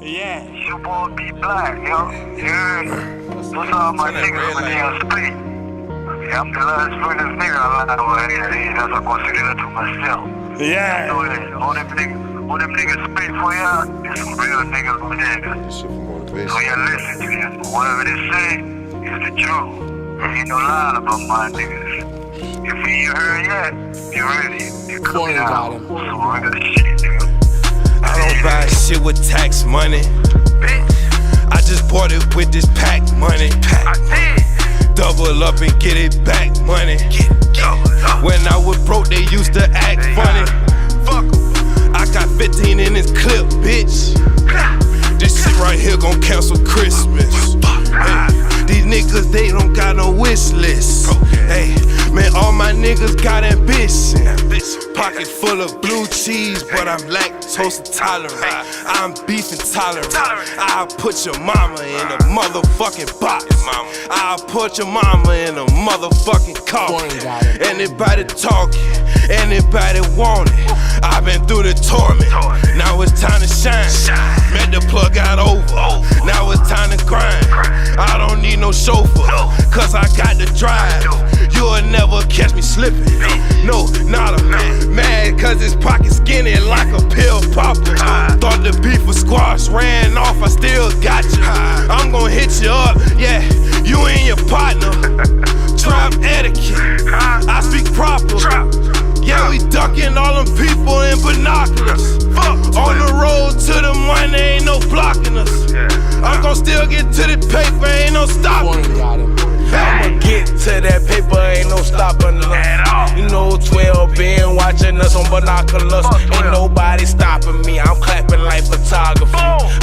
Yeah. You boy be black, yo. Yeah. Those all my niggas when they on speed. Yeah, I'm the last first nigga alive over here. That's what I consider that to myself. Yeah. You know that. All them niggas speak for y'all, there's some real niggas over there. This shit for motivation. So you listen to this. Whatever they say is the truth. There ain't no lie about my niggas. If you ain't heard yet, you ready. You coming out. Some real shit, nigga. I don't buy shit with tax money. I just bought it with this pack money. I did. Double up and get it back money. When I was broke, they used to act funny. Fuck 'em. I got 15 in this clip, bitch. This shit right here gon' cancel Christmas. Hey, these niggas, they don't got no wish list. Hey, man, all my niggas got ambition. Pocket full of blue cheese, but I'm lactose intolerant. I'm beef intolerant. I'll put your mama in a motherfucking box. I'll put your mama in a motherfucking coffin. Anybody talking, anybody want it. I've been through the torment. Now it's time to shine. Met the plug out over. Now it's time to grind. I don't need no chauffeur, cause I got the drive. You'll never catch me slipping. No, not a mad, cause his pocket skinny like a pill popper. Thought the beef was squash, ran off, I still got you. I'm gonna hit you up, yeah, you and your partner. Trap etiquette, I speak proper. Yeah, we ducking all them people in binoculars. On the road to the money, ain't no blocking us. I'm gon' still get to the paper, ain't no stopping. I'ma get to that paper, ain't no stopping us. You know 12 been watching us on binoculars. Ain't nobody stopping me, I'm clapping like photography.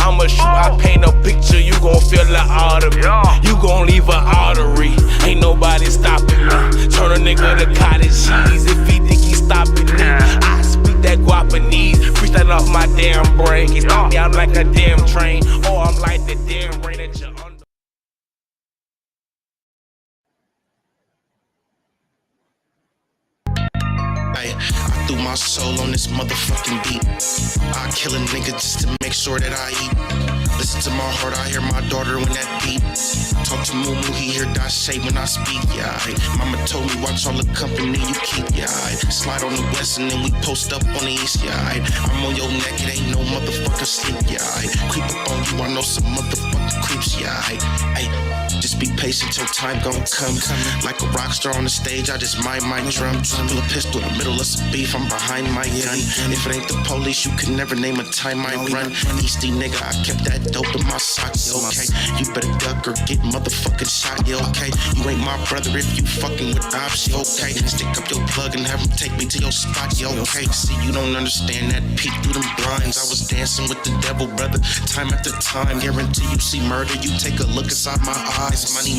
I'ma shoot, I paint a picture, you gon' feel the artery. You gon' leave an artery, ain't nobody stopping me. Turn a nigga to cottage cheese if he think he stopping me. I speak that Guapanese, preach that off my damn brain. Can't stop me, I'm like a damn train, or I'm like the damn rain that you're under. I threw my soul on this motherfucking beat. I kill a nigga just to make sure that I eat. Listen to my heart, I hear my daughter when that beat. Talk to Moo, he hear that shade when I speak, yeah. Mama told me watch all the company you keep, yeah. Slide on the west and then we post up on the east, yeah. I'm on your neck, it ain't no motherfucking sleep, yeah. Creep up on you, I know some motherfucking creeps, yeah. Just be patient till time gon' come. Like a rock star on the stage, I just mind my drum. Pull a pistol in the middle of some beef, I'm behind my gun. If it ain't the police, you can never name a time I run. Easty nigga, I kept that dope in my sock, okay. You better duck or get motherfucking shot, yeah, okay. You ain't my brother if you fucking with ops, yeah, okay. Stick up your plug and have him take me to your spot, yeah, okay. See, you don't understand that peek through them blinds. I was dancing with the devil, brother, time after time. Guarantee you see murder, you take a look inside my eyes.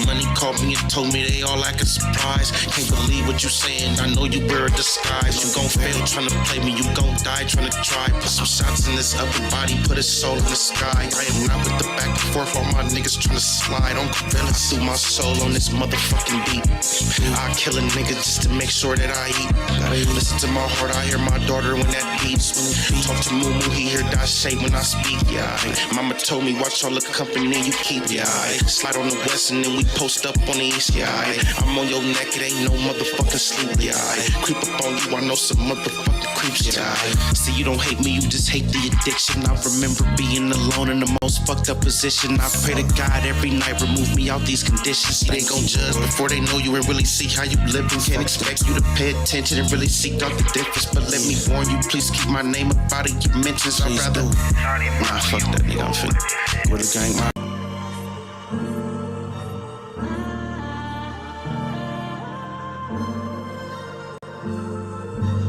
Money called me and told me they all acting surprised. Can't believe what you saying, I know you wear a disguise. You gon' fail trying to play me, you gon' die trying to try. Put some shots in this upper body, put his soul in the sky. I am not with the back and forth, all my niggas trying to slide. I'm feeling through my soul on this motherfucking beat. I kill a nigga just to make sure that I eat. Listen to my heart, I hear my daughter when that beats. Talk to Moo, he hear that shade when I speak, yeah. Mama told me watch all the company you keep, yeah. Slide on the west and then we post up on the east, yeah. I'm on your neck, it ain't no motherfucking sleep, yeah. Creep up on you, I know some motherfucking creeps, yeah. See, you don't hate me, you just hate the addiction. I remember being alone in the most fucked up position. I pray to God every night, remove me out these conditions. They gon' judge before they know you and really see how you living. Can't expect you to pay attention and really seek out the difference. But let me warn you, please keep my name up out of your mentions. I'd rather, nah, fuck that nigga, I'm finna go to gang, my.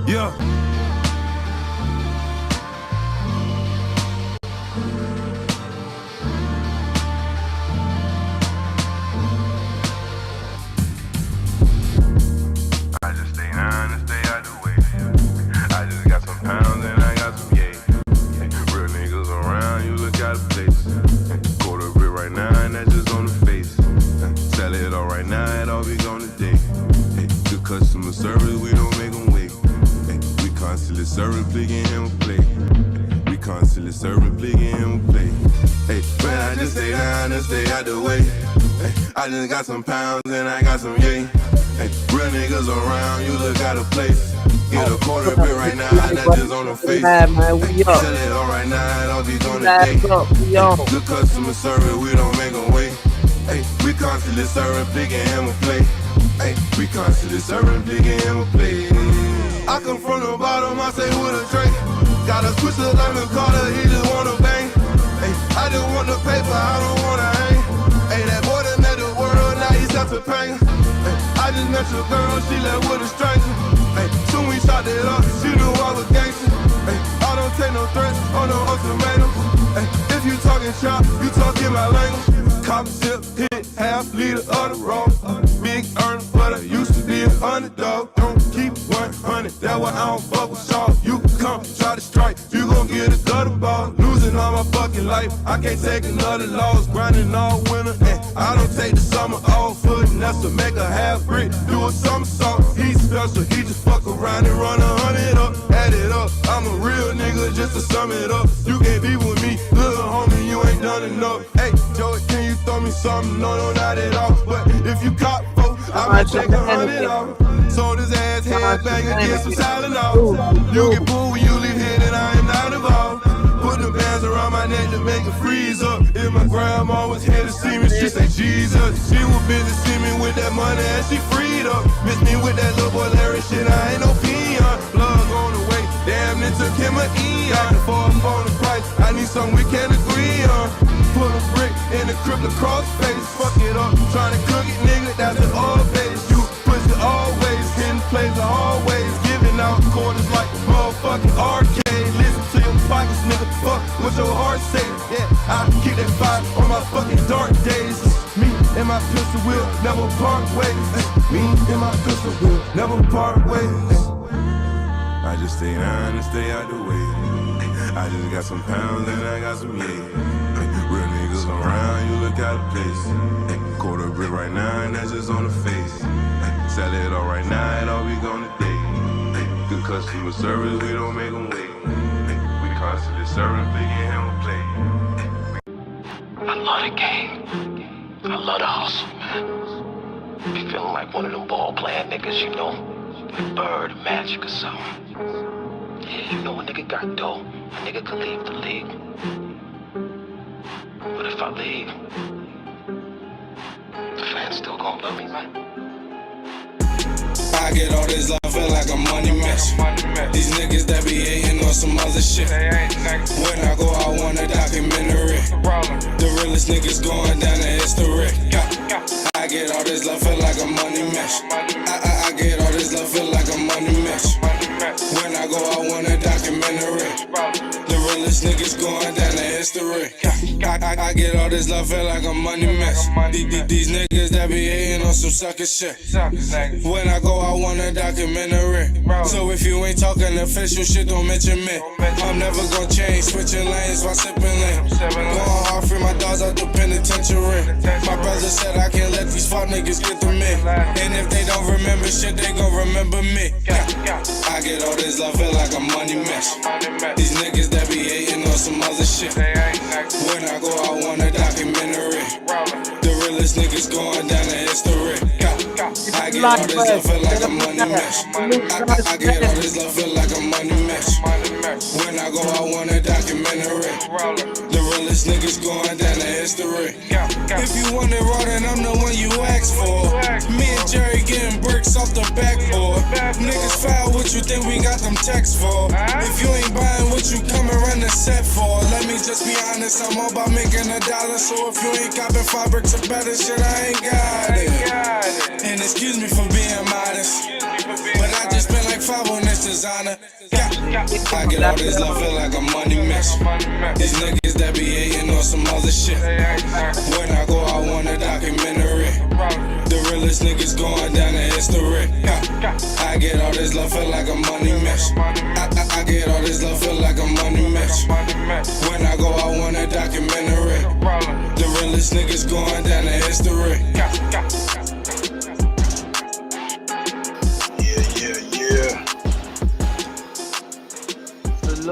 Yeah. I just stay down and stay out the way. I just got some pounds and I got some yay. Real niggas around, you look out of place. Quarter of it right now and that's just on the face. Sell it all right now, it all be gone today. Good customer service, we don't make them wait. We constantly serving, picking him a play. We constantly serving, plicking him a plate. Hey, man, I just stay down and stay out the way. Hey, I just got some pounds and I got some yay. Hey, real niggas around, you look out of place. Get a quarter bit right now, and that's just on the face. Hey, sell it all right now, and I'll be doing the day. Good customer service, we don't make them wait. Hey, we constantly serving, picking him a plate. Hey, we constantly serving, picking him a plate. I come from the bottom, I say with a drink. Got a switch of lemon Carter, he just wanna bang. Hey, I just want the paper, I don't wanna hang. Hey, that boy that made the world, now he's out to pain. Hey, I just met your girl, she left with a stranger. Hey, soon we shot it up, she knew I was gangster. Hey, I don't take no threats, or no ultimatums. Hey, if you talking shop, you talking my language. Cop sip, hit half liter of the raw. Big earner, but I used to be an underdog. Don't keep 100, that's why I don't fuck with y'all. You come, try to strike, you gon' get a gutter ball. Losing all my fucking life, I can't take another loss. Grinding all winter, and I don't take the summer off. Putting that's to make a half brick, do a somersault. He's special, he just fuck around and run 100 up. Add it up, I'm a real nigga just to sum it up. You can't be with me, little homie, you ain't done enough. Hey, Joey, can you throw me something? No, not at all. But if you caught folk, I'ma take 100 off. So this ass headbanger, get some silent off. You get pulled when you leave here, then I am not involved. Put the bands around my neck to make it freeze up. If my grandma was here to see me, she say Jesus. She was busy see me with that money and she freed up. Miss me with that little boy Larry shit, I ain't no peon. Plug on the way, damn it took him an eon. For a phone the price, I need something we can agree on. Put a brick in the crib across face, fuck it up. Tryna cook it, nigga, that's an all base. You push it always, hitting plays are always. Giving out quarters like a motherfucking arcade. Listen to your pockets, nigga, fuck what your heart say. Yeah, I keep that fire on my fucking dark days. Me and my pistol will never part ways. Me and my pistol will never part ways. I just stay down and stay out the way. I just got some pounds and I got some yay. Real niggas around, you look out of place. Quarter brick right now, and that's just on the face. Sell it all right now, and all we gonna day. Good customer service, we don't make them wait. We constantly serving, picking him a plate. I love the game. I love the hustle, man. Be feeling like one of them ball playing niggas, you know, like Bird, Magic or something. Yeah, you know a nigga got dough, a nigga could leave the league. But if I leave, the fans still gon' love me, man. I get all this love, feel like a money mess. These niggas that be hating on some other shit. When I go, I want a documentary. The realest niggas going down the history. I get all this love, feel like a money mess. I get all this love, feel like a money mess. When I go, I want a documentary. The realest niggas going down the history. I get all this love, feel like a money mess. These niggas that be hating on some sucker shit. When I go, I want a documentary. So if you ain't talking official shit, don't mention me. I'm never gonna change, switching lanes while sipping lean. Going hard, free my dogs out the penitentiary. My brother said I can't let these fuck niggas get to me. And if they don't remember shit, they gon' remember me. I get all this love, feel like a money mess. These niggas that be hating on some other shit. When I go, I want a documentary. The realest niggas going down the history. I get all this love, feel like a money mess. I get all this love, feel like a money mess. When I go, I want a documentary. The realest niggas going down the history. If you want it raw, then I'm the one you ask for. Me and Jerry getting bricks off the backboard. Niggas foul, what you think we got them texts for? If you ain't buying what you coming run the set for, let me just be honest, I'm all about making $1. So if you ain't copping 5 bricks or better shit, I ain't got it. And excuse me for being modest, but I just spent like 5 on this designer. I get all this love, feel like a money mess. These niggas that be hating on some other shit. When I go, I want a documentary. The realest niggas going down the history. I get all this love, feel like a money mess. I get all this love, feel like a money mess. When I go, I want a documentary. The realest niggas going down the history.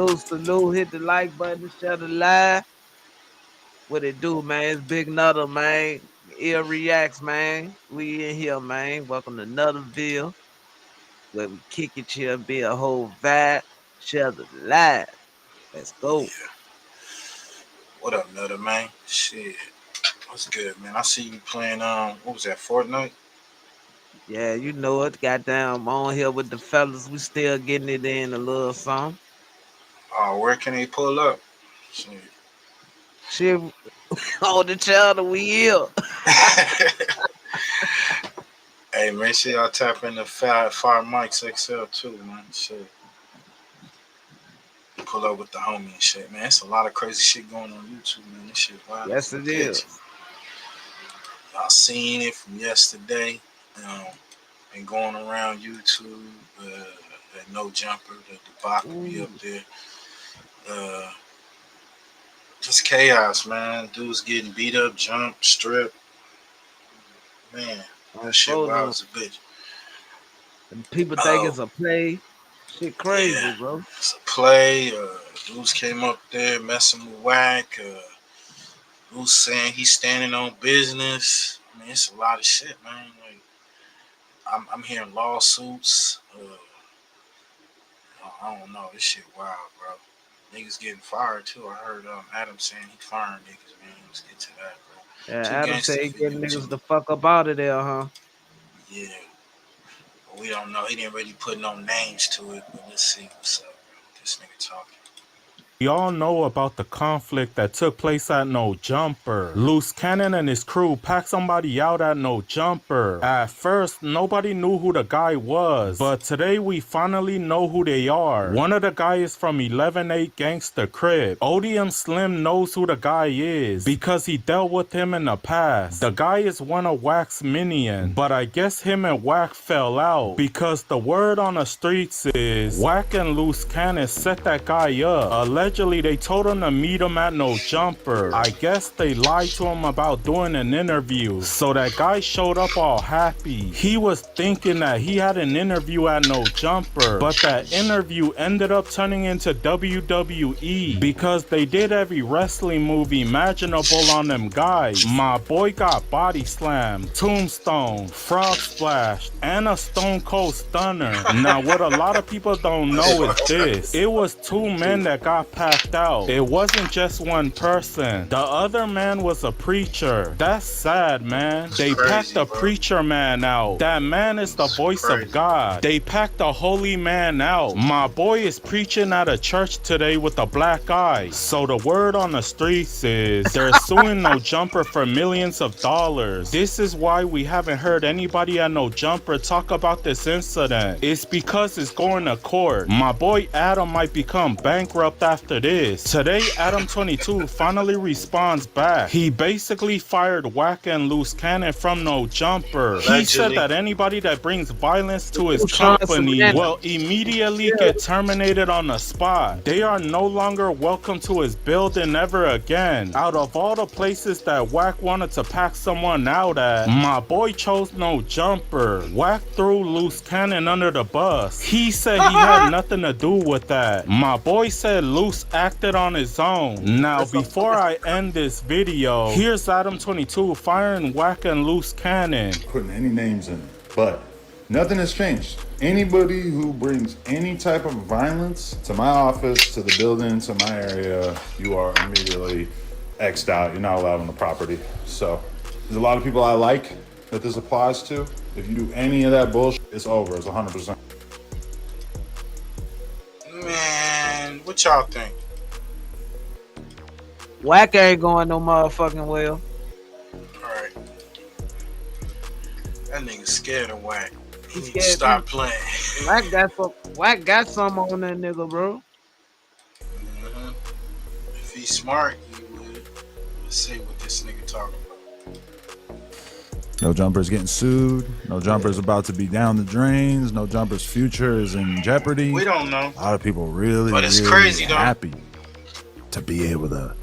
Salute. Hit the like button, share the live. What it do, man? It's Big Nutter, man. Ear Reacts, man. We in here, man. Welcome to Nutterville, where we kick it here and be a whole vibe. Share the live. Let's go. What up, Nutter, man? Shit. What's good, man? I see you playing, what was that, Fortnite? Yeah, you know it. Goddamn, I'm on here with the fellas. We still getting it in a little something. Where can they pull up? Shit. Shit, on the channel, we here. Hey, make sure y'all tap in the Fire Mics XL too, man. Shit. Pull up with the homie and shit, man. It's a lot of crazy shit going on YouTube, man. This shit wild. Yes, it is. Y'all seen it from yesterday. And going around YouTube, that no jumper, the debauchery up there. Just chaos, man. Dudes getting beat up, jumped, stripped. Man, that shit wild as a bitch. And people think it's a play. Shit crazy, bro. It's a play. Dudes came up there messing with Whack. Dudes saying he's standing on business. I mean, it's a lot of shit, man. Like, I'm hearing lawsuits. I don't know. This shit wild, bro. Niggas getting fired too. I heard Adam saying he firing niggas, man. Let's get to that, bro. Yeah, Adam said he getting niggas the fuck up out of there, huh? Yeah. But we don't know. He didn't really put no names to it, but let's see what's up, bro. This nigga talking. Y'all know about the conflict that took place at No Jumper. Loose Cannon and his crew packed somebody out at No Jumper. At first, nobody knew who the guy was, but today we finally know who they are. One of the guys from 11-8 Gangsta Crib. ODM Slim knows who the guy is because he dealt with him in the past. The guy is one of Wack's minions, but I guess him and Wack fell out because the word on the streets is Wack and Loose Cannon set that guy up. Allegedly, they told him to meet him at No Jumper. I guess they lied to him about doing an interview. So that guy showed up all happy. He was thinking that he had an interview at No Jumper, but that interview ended up turning into WWE because they did every wrestling move imaginable on them guys. My boy got body slammed, tombstone, frog splash, and a stone cold stunner. Now what a lot of people don't know is this. It was two men that got packed out. It wasn't just one person. The other man was a preacher. That's sad, man. They packed a preacher man out. That man is the voice of God. They packed a holy man out. My boy is preaching at a church today with a black eye. So the word on the streets is they're suing No Jumper for millions of dollars. This is why we haven't heard anybody at No Jumper talk about this incident. It's because it's going to court. My boy Adam might become bankrupt after this. Today, Adam22 finally responds back. He basically fired Wack and Loose Cannon from No Jumper. He said that anybody that brings violence to his company will immediately get terminated on the spot. They are no longer welcome to his building ever again. Out of all the places that Wack wanted to pack someone out at, my boy chose No Jumper. Wack threw Loose Cannon under the bus. He said he had nothing to do with that. My boy said Loose acted on his own. Now, before I end this video, here's Adam22 firing Wack and Loose Cannon. Putting any names in it, but nothing has changed. Anybody who brings any type of violence to my office, to the building, to my area, you are immediately X'd out. You're not allowed on the property. So there's a lot of people I like that this applies to. If you do any of that bullshit, it's over. It's 100%. Man, what y'all think? Wack ain't going no motherfucking well. Alright. That nigga scared of Wack. He need to scared stop playing. Wack got some on that nigga, bro. If he's smart, he would. Let's see what this nigga talking about. No Jumper's getting sued. No Jumper's about to be down the drains. No Jumper's future is in jeopardy. We don't know. A lot of people really, but it's really crazy, happy to be able to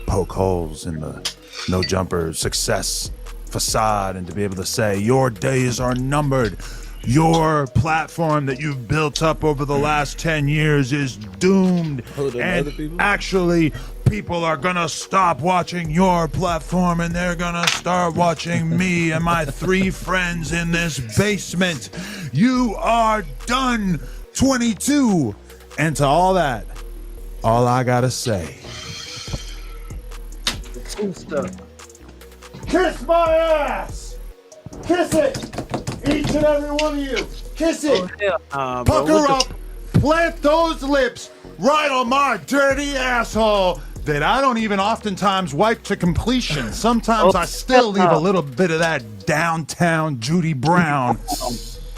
poke holes in the No Jumper success facade and to be able to say your days are numbered. your platform that you've built up over the last 10 years is doomed. And actually, people are gonna stop watching your platform and they're gonna start watching me and my 3 friends in this basement. You are done, 22. And to all that, all I gotta say, kiss my ass! Kiss it! Each and every one of you, kiss it! Pucker up, plant those lips right on my dirty asshole that I don't even oftentimes wipe to completion. Sometimes I still leave a little bit of that downtown Judy Brown.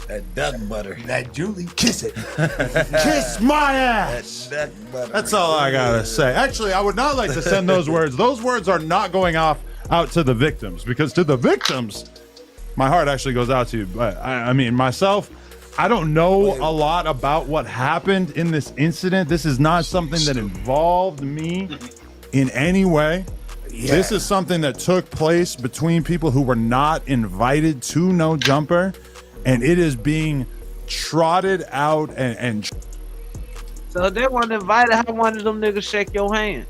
That duck butter. That Julie. Kiss it. Kiss my ass. That duck butter. That's all I gotta say. Actually, I would not like to send those words. Those words are not going off out to the victims, because to the victims, my heart actually goes out to you. But I mean, myself, I don't know a lot about what happened in this incident. This is not something that involved me in any way. Yeah. This is something that took place between people who were not invited to No Jumper, and it is being trotted out and so if they weren't invited, how one of them niggas shake your hand?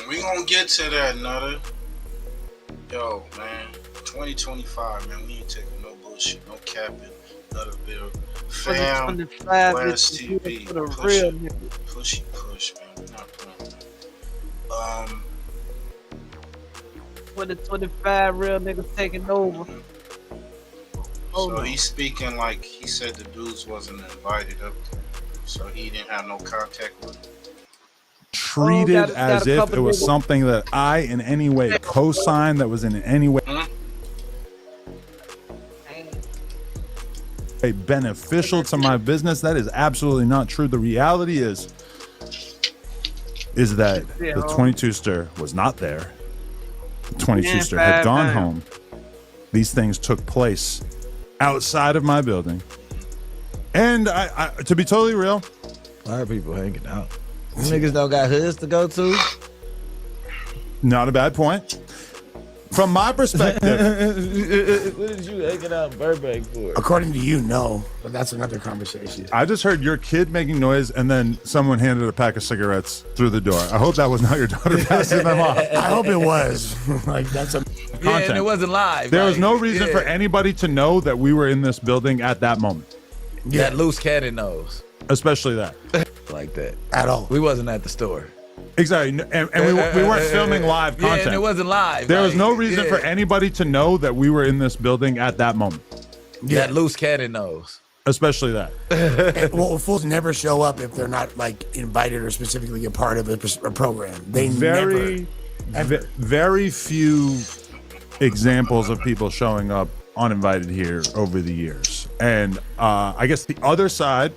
We gonna get to that, Nutter. Yo, man, 2025, man, we ain't taking no bullshit, no capping, Nutter Bill. Fam, West TV, pushy push, man, we're not playing, man. 2025 real niggas taking over. So he's speaking like he said the dudes wasn't invited up there, so he didn't have no contact with them. Treated as if it was something that I in any way co-signed, that was in any way beneficial to my business. That is absolutely not true. The reality is that the 22ster was not there. The 22ster had gone home. These things took place outside of my building. And I to be totally real, why are people hanging out? You niggas don't got hoods to go to? Not a bad point. From my perspective. What did you hanging out in Burbank for? According to you, no. But that's another conversation. I just heard your kid making noise and then someone handed a pack of cigarettes through the door. I hope that was not your daughter passing them off. I hope it was. Like, that's a content. Yeah, and it wasn't live. There was no reason for anybody to know that we were in this building at that moment. Yeah. That loose cannon knows. Especially that. Like that. At all. We wasn't at the store. Exactly. And we weren't filming live content. Yeah, and it wasn't live. There was no reason for anybody to know that we were in this building at that moment. Yeah. That loose cannon knows. Especially that. Well, fools never show up if they're not like invited or specifically a part of a program. They very few examples of people showing up uninvited here over the years. And I guess the other side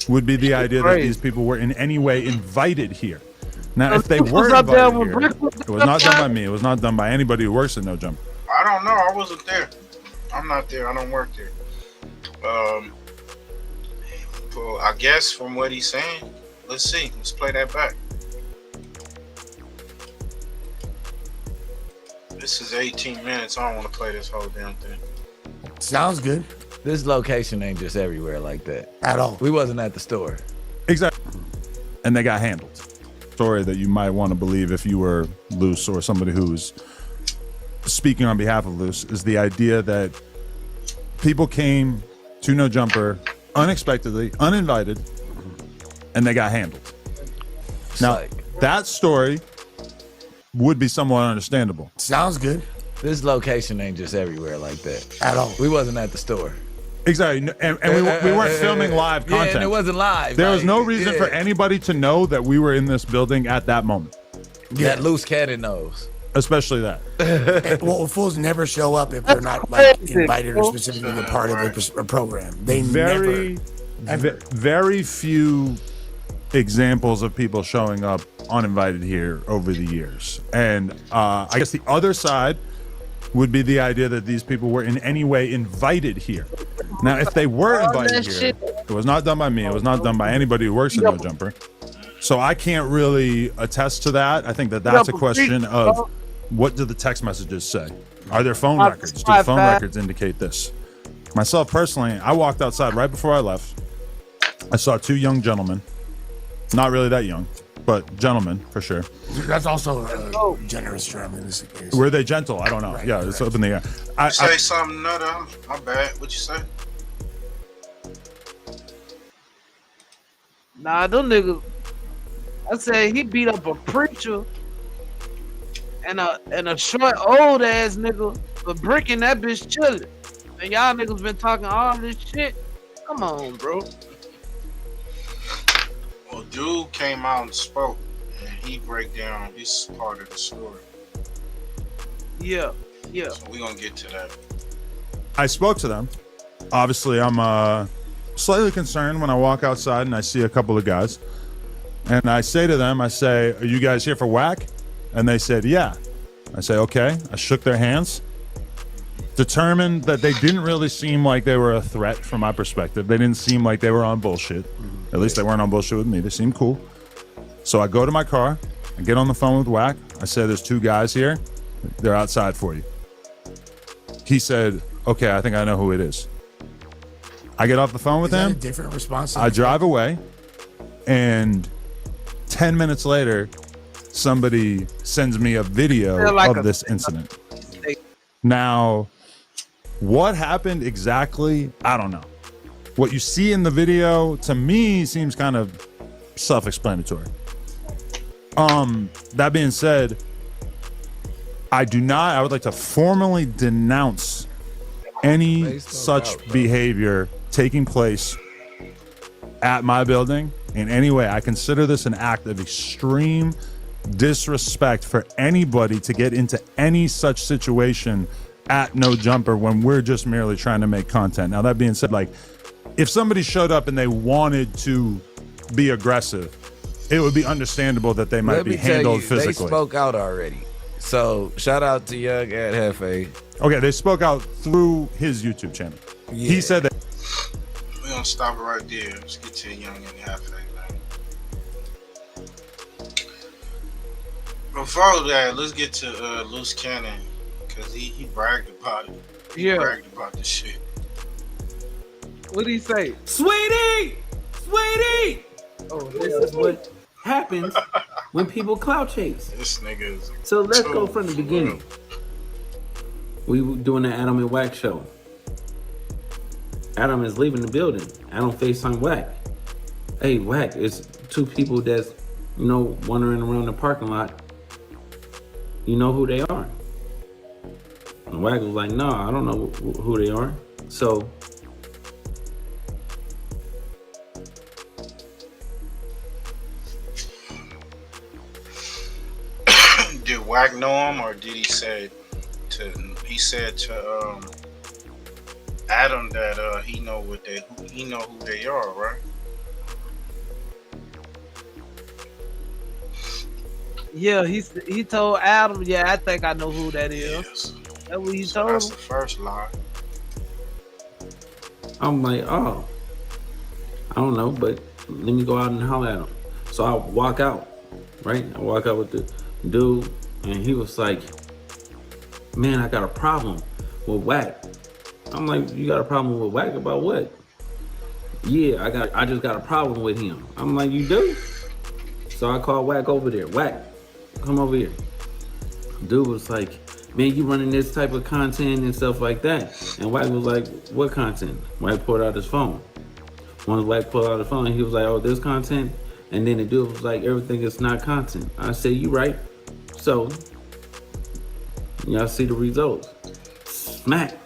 would be the idea that these people were in any way invited here. Now, if they were invited here, it was not done by me. It was not done by anybody who works at No Jumper. I don't know. I wasn't there. I'm not there. I don't work there. Well, I guess from what he's saying, let's see. Let's play that back. This is 18 minutes. I don't want to play this whole damn thing. Sounds good. This location ain't just everywhere like that. At all. We wasn't at the store. Exactly. And they got handled. Story that you might want to believe if you were Loose or somebody who's speaking on behalf of Loose is the idea that people came to No Jumper unexpectedly, uninvited, and they got handled. Now, that story would be somewhat understandable. Sounds good. This location ain't just everywhere like that. At all. We wasn't at the store. Exactly. And we weren't filming live content. Yeah, and it wasn't live. There was no reason for anybody to know that we were in this building at that moment. Yeah. That loose cannon knows. Especially that. Well, fools never show up if they're not like invited or specifically a part of a program. They very few examples of people showing up uninvited here over the years. And I guess the other side would be the idea that these people were in any way invited here. Now, if they were invited here, it was not done by me. It was not done by anybody who works at No Jumper. So I can't really attest to that. I think that that's a question of what do the text messages say? Are there phone records? Do phone records indicate this? Myself personally, I walked outside right before I left. I saw two young gentlemen. Not really that young, but gentlemen for sure. That's also a generous term in this case. Were they gentle? I don't know. Right, yeah, it's up in the air. Say something, Nutter. My bad. What you say? Nah, them niggas. I said he beat up a preacher and a short old ass nigga for bricking that bitch chillin'. And y'all niggas been talking all this shit. Come on, bro. Well, dude came out and spoke, and he break down his part of the story. Yeah. So we gonna get to that. I spoke to them. Obviously, I'm slightly concerned when I walk outside and I see a couple of guys. And I say to them, I say, "Are you guys here for whack?" And they said, "Yeah." I say, "Okay." I shook their hands. Determined that they didn't really seem like they were a threat from my perspective. They didn't seem like they were on bullshit. At least they weren't on bullshit with me. They seemed cool. So I go to my car. I get on the phone with Whack. I say, "There's two guys here. They're outside for you." He said, "Okay, I think I know who it is." I get off the phone with him. A different response. I drive away, and 10 minutes later, somebody sends me a video of this incident. Now, what happened exactly? I don't know. What you see in the video, to me, seems kind of self-explanatory. That being said, I would like to formally denounce any such behavior taking place at my building in any way. I consider this an act of extreme disrespect for anybody to get into any such situation at No Jumper when we're just merely trying to make content. Now, that being said, like, if somebody showed up and they wanted to be aggressive, it would be understandable that they might be handled physically. They spoke out already. So shout out to Young at Hefe. Okay, they spoke out through his YouTube channel. Yeah. He said that. We're gonna stop it right there. Let's get to Young and Hefe, man. Before that, let's get to Loose Cannon, because he bragged about it. He bragged about the shit. What did he say? Sweetie! Oh, this is what happens when people clout chase. This nigga is. So let's go from the beginning. We were doing the Adam and Wack show. Adam is leaving the building. Adam FaceTime Wack. Hey, Wack, it's two people that's, wandering around the parking lot. You know who they are? And Wack was like, no, I don't know who they are. So did Wack know him, or did he say to Adam that he know who they are, right? Yeah, he told Adam, I think I know who that is. Yes. That's what he told That's him. the first lie. I'm like, oh, I don't know, but let me go out and holler at him. So I walk out, right? I walk out with the dude, and he was like, man, I got a problem with Wack. I'm like, you got a problem with Wack about what? Yeah, I just got a problem with him. I'm like, you do? So I called Wack over there. Wack, come over here. Dude was like, man, you running this type of content and stuff like that. And Wack was like, what content? Wack pulled out his phone. Once Wack pulled out his phone, he was like, oh, this content? And then the dude was like, everything is not content. I said, you right. So, y'all see the results. Smack.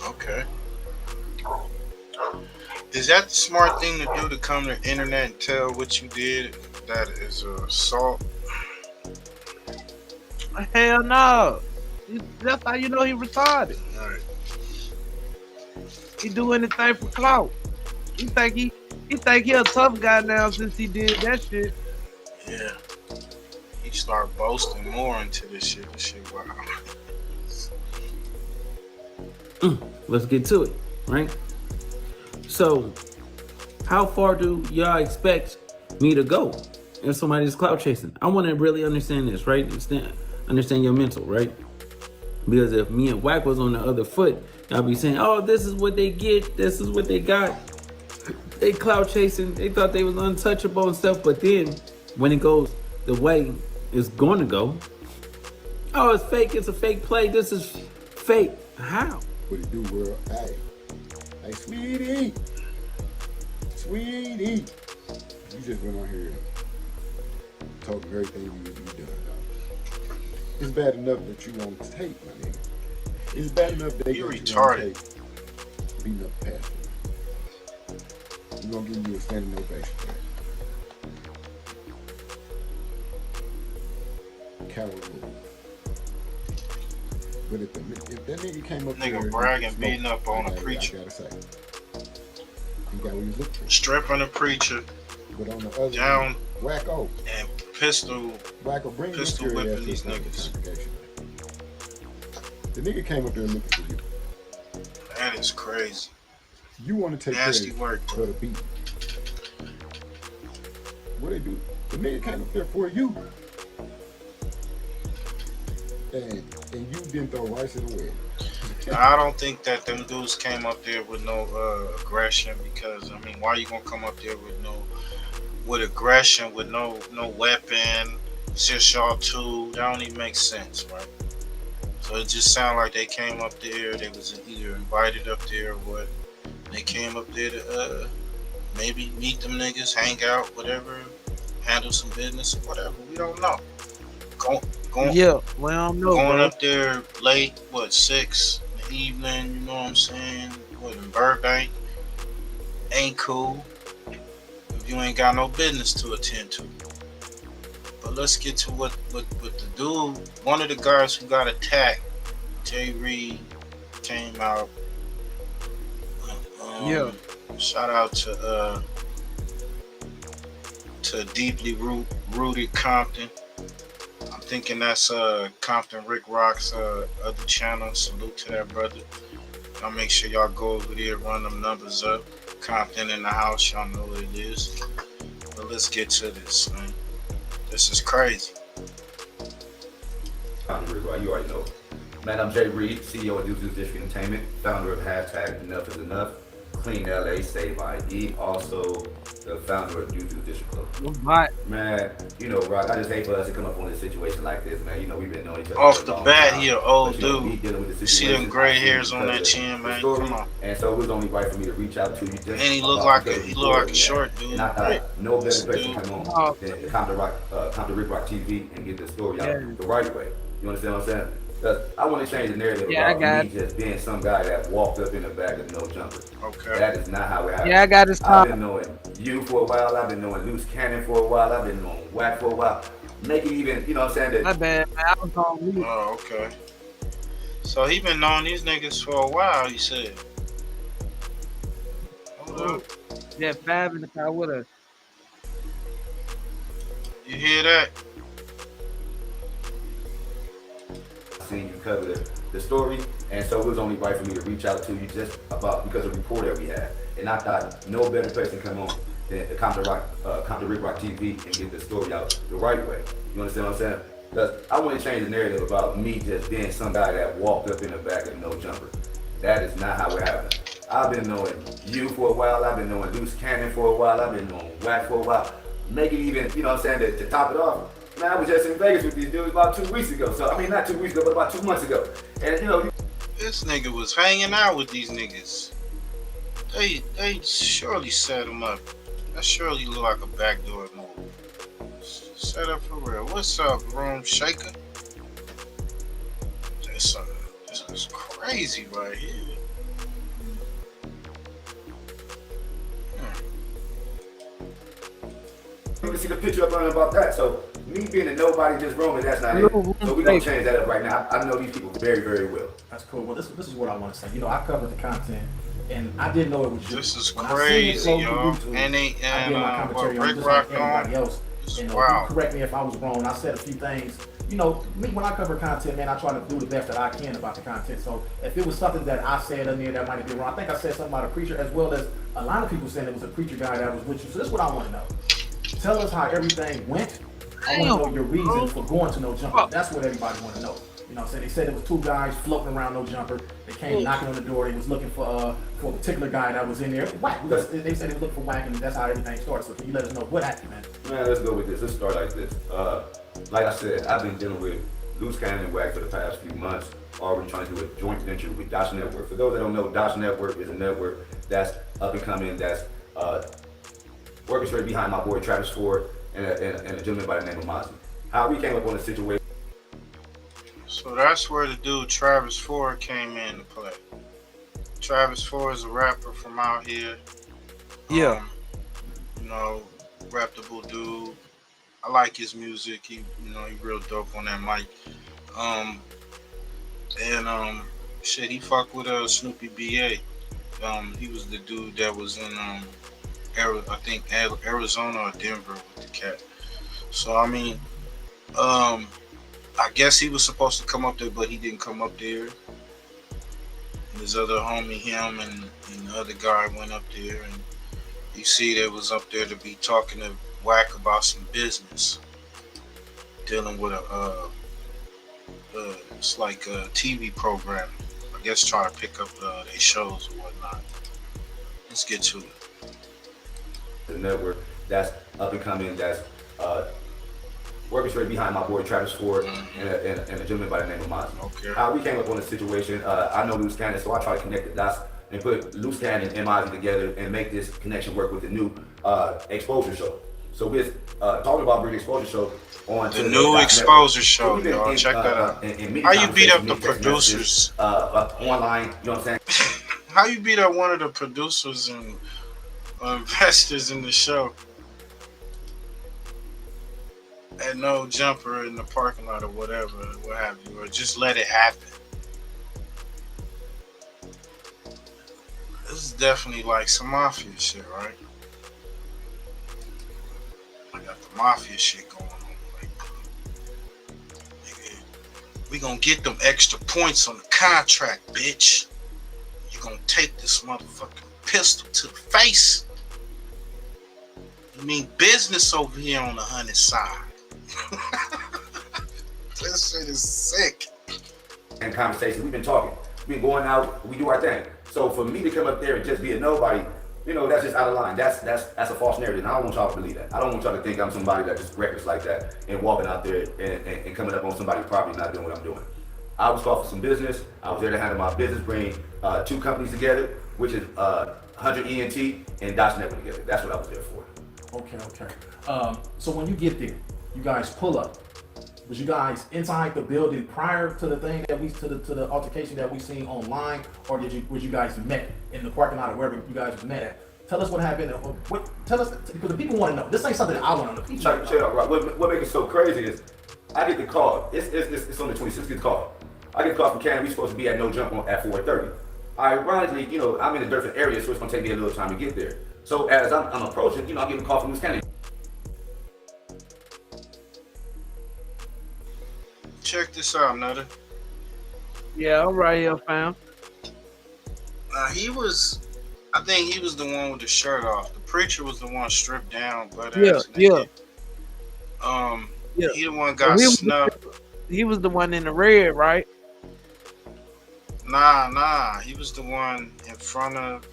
Okay. Is that the smart thing to do, to come to the internet and tell what you did that is assault? Hell no. That's how you know he retarded. Right. He do anything for clout. He think he a tough guy now since he did that shit. Yeah. He start boasting more into this shit. This shit, wow. Let's get to it, right? So, how far do y'all expect me to go if somebody's clout chasing? I want to really understand this, right? Understand your mental, right? Because if me and Wack was on the other foot, y'all be saying, oh, this is what they get, this is what they got. They clout chasing, they thought they was untouchable and stuff, but then when it goes the way it's going to go, oh, it's fake, it's a fake play, this is fake. How? What it do, world? Hey, sweetie. Sweetie. You just went on here talking everything you done. It's bad enough that you won't take, my nigga. It's bad enough that you won't retarded. Take beating up the pastor. We're gonna give you a standing ovation. Coward move. But if that nigga came up Nigga there bragging, beating up on a preacher. I gotta say. He got what he's looking for. Stripping the preacher. But on the other down hand, Wacko. And pistol whipping these niggas. The nigga came up there looking for you. That is crazy. You want to take nasty credit work, for the beat. What they do? The nigga came up there for you. And you didn't throw rice in the way. I don't think that them dudes came up there with no aggression, because I mean, why are you gonna come up there with aggression, with no weapon? It's just y'all two. That don't even make sense, right? So it just sounded like they came up there. They was either invited up there or what. They came up there to maybe meet them niggas, hang out, whatever, handle some business or whatever. We don't know. Yeah, we don't know. Going bro. up there late, 6 in the evening, you know what I'm saying? What, in Burbank? Ain't cool if you ain't got no business to attend to. But let's get to what the dude, one of the guys who got attacked, Jay Reed, came out. Yeah. Shout out to deeply rooted Compton. I'm thinking that's Compton Rick Rock's other channel. Salute to that brother. Y'all make sure y'all go over there, run them numbers up. Compton in the house, y'all know what it is. But let's get to this, man. This is crazy. You already know. Man, I'm Jay Reed, CEO of Deuces District Entertainment, founder of hashtag Enough is Enough, Clean LA, Save ID, also the founder of Deuces District Club. Right. Man, you know, Rock, I just hate for us to come up on a situation like this, man. You know, we've been knowing each other Off for a the long bat, time. he an old But, you know, dude. dealing with the You see them situation, gray hairs on that chin, man. story, Come on. And so it was only right for me to reach out to you. Just And he look like a short dude. And I thought no better person dude. come on than to come to Rick Rock TV and get the story out the right way. You understand what I'm saying? Because I want to change the narrative about me just being some guy that walked up in a bag of no jumper. Okay. That is not how it happened. Yeah, I got his I've top. been knowing you for a while. I've been knowing Loose Cannon for a while. I've been knowing Wack for a while. Make it even, you know what I'm saying? My bad, man. I was on mute. Oh, okay. So he been knowing these niggas for a while, he said. Hold up. Yeah, 5 in the car with us. You hear that? Seen you cover the story, and so it was only right for me to reach out to you just about because of the report that we had. And I thought no better person come on than to come to Rick Rock TV and get the story out the right way. You understand what I'm saying? Because I want to change the narrative about me just being some guy that walked up in the back of no jumper. That is not how it happened. I've been knowing you for a while. I've been knowing Loose Cannon for a while. I've been knowing Wack for a while. Make it even, you know what I'm saying, to top it off. Man, I was just in Vegas with these dudes about 2 weeks ago. So, I mean, not 2 weeks ago, but about 2 months ago. And, you know, This nigga was hanging out with these niggas. They surely set him up. That surely look like a backdoor move. Set up for real. What's up, Room Shaker? This is crazy right here. you can see the picture up on about that. So, me being a nobody just roaming, that's not it. So, we're going to change that up right now. I know these people very, very well. That's cool. Well, this is what I want to say. You know, I covered the content, and I didn't know it was you. This is When crazy, I y'all. YouTube, And I did my commentary on Rick just Rock like everybody else. And wow. you correct me if I was wrong. I said a few things. You know, me when I cover content, man, I try to do the best that I can about the content. So if it was something that I said in there that might have been wrong, I think I said something about a preacher, as well as a lot of people saying it was a preacher guy that was with you. So this is what I want to know. Tell us how everything went. I want to know your reason for going to No Jumper. That's what everybody want to know. You know what I'm saying? They said there was 2 guys floating around No Jumper. They came knocking on the door. They was looking for a particular guy that was in there. Whack. They said they was looking for Whack, and that's how everything started. So can you let us know what happened, man? Man, let's go with this. Let's start like this. Like I said, I've been dealing with Loose Cannon and Whack for the past few months. Already trying to do a joint venture with Dash Network. For those that don't know, Dash Network is a network that's up and coming, that's working straight behind my boy Travis Ford and a gentleman by the name of Mozzie. How we came up on the situation. So that's where the dude Travis Ford came in to play. Travis Ford is a rapper from out here. Yeah. You know, reputable dude. I like his music. He real dope on that mic. Shit, he fucked with Snoopy BA. He was the dude that was in Arizona or Denver with the cat. So I mean, I guess he was supposed to come up there, but he didn't come up there. And his other homie, him and the other guy went up there, and you see they was up there to be talking to Whack about some business, dealing with it's like a TV program. I guess trying to pick up their shows or whatnot. Let's get to it. The network that's up and coming, that's working straight behind my boy Travis Ford and a gentleman by the name of Mozzie. Okay. How we came up on the situation, I know Loose Cannon, so I try to connect the dots and put Loose Cannon and Mozzie together and make this connection work with the new exposure show. So we're talking about bringing exposure show on the new exposure show, y'all. Check that out. How you beat up the producers? Online, you know what I'm saying? How you beat up one of the producers and investors in the show at No Jumper in the parking lot or whatever, what have you, or just let it happen? This is definitely like some mafia shit, right? I got the mafia shit going on. Like, nigga, we gonna get them extra points on the contract, bitch. You gonna take this motherfucking pistol to the face. You mean business over here on the honey side. This shit is sick. And conversation, we've been talking. We've been going out, we do our thing. So for me to come up there and just be a nobody, that's just out of line. That's a false narrative, and I don't want y'all to believe that. I don't want y'all to think I'm somebody that's just reckless like that and walking out there and coming up on somebody's property not doing what I'm doing. I was called for some business. I was there to handle my business, bring 2 companies together, which is 100 ENT and Dash Network together. That's what I was there for. Okay. So when you get there, you guys pull up. Was you guys inside the building prior to the thing that to the altercation that we seen online, or was you guys met in the parking lot or wherever you guys met at? Tell us what happened. Tell us, because the people want to know. This ain't something that I want to know. Check it out, right? What makes it so crazy is I get the call. It's on the 26th. Get the call. I get a call from Canada. We supposed to be at No Jump at 4:30. Ironically, I'm in a different area, so it's gonna take me a little time to get there. So as I'm approaching, I'm getting a call from Miss Canada. Check this out, Nutter. Yeah, I'm right here, fam. I think he was the one with the shirt off. The preacher was the one stripped down, but yeah. He the one got snuffed. He was the one in the red, right? Nah. He was the one in front of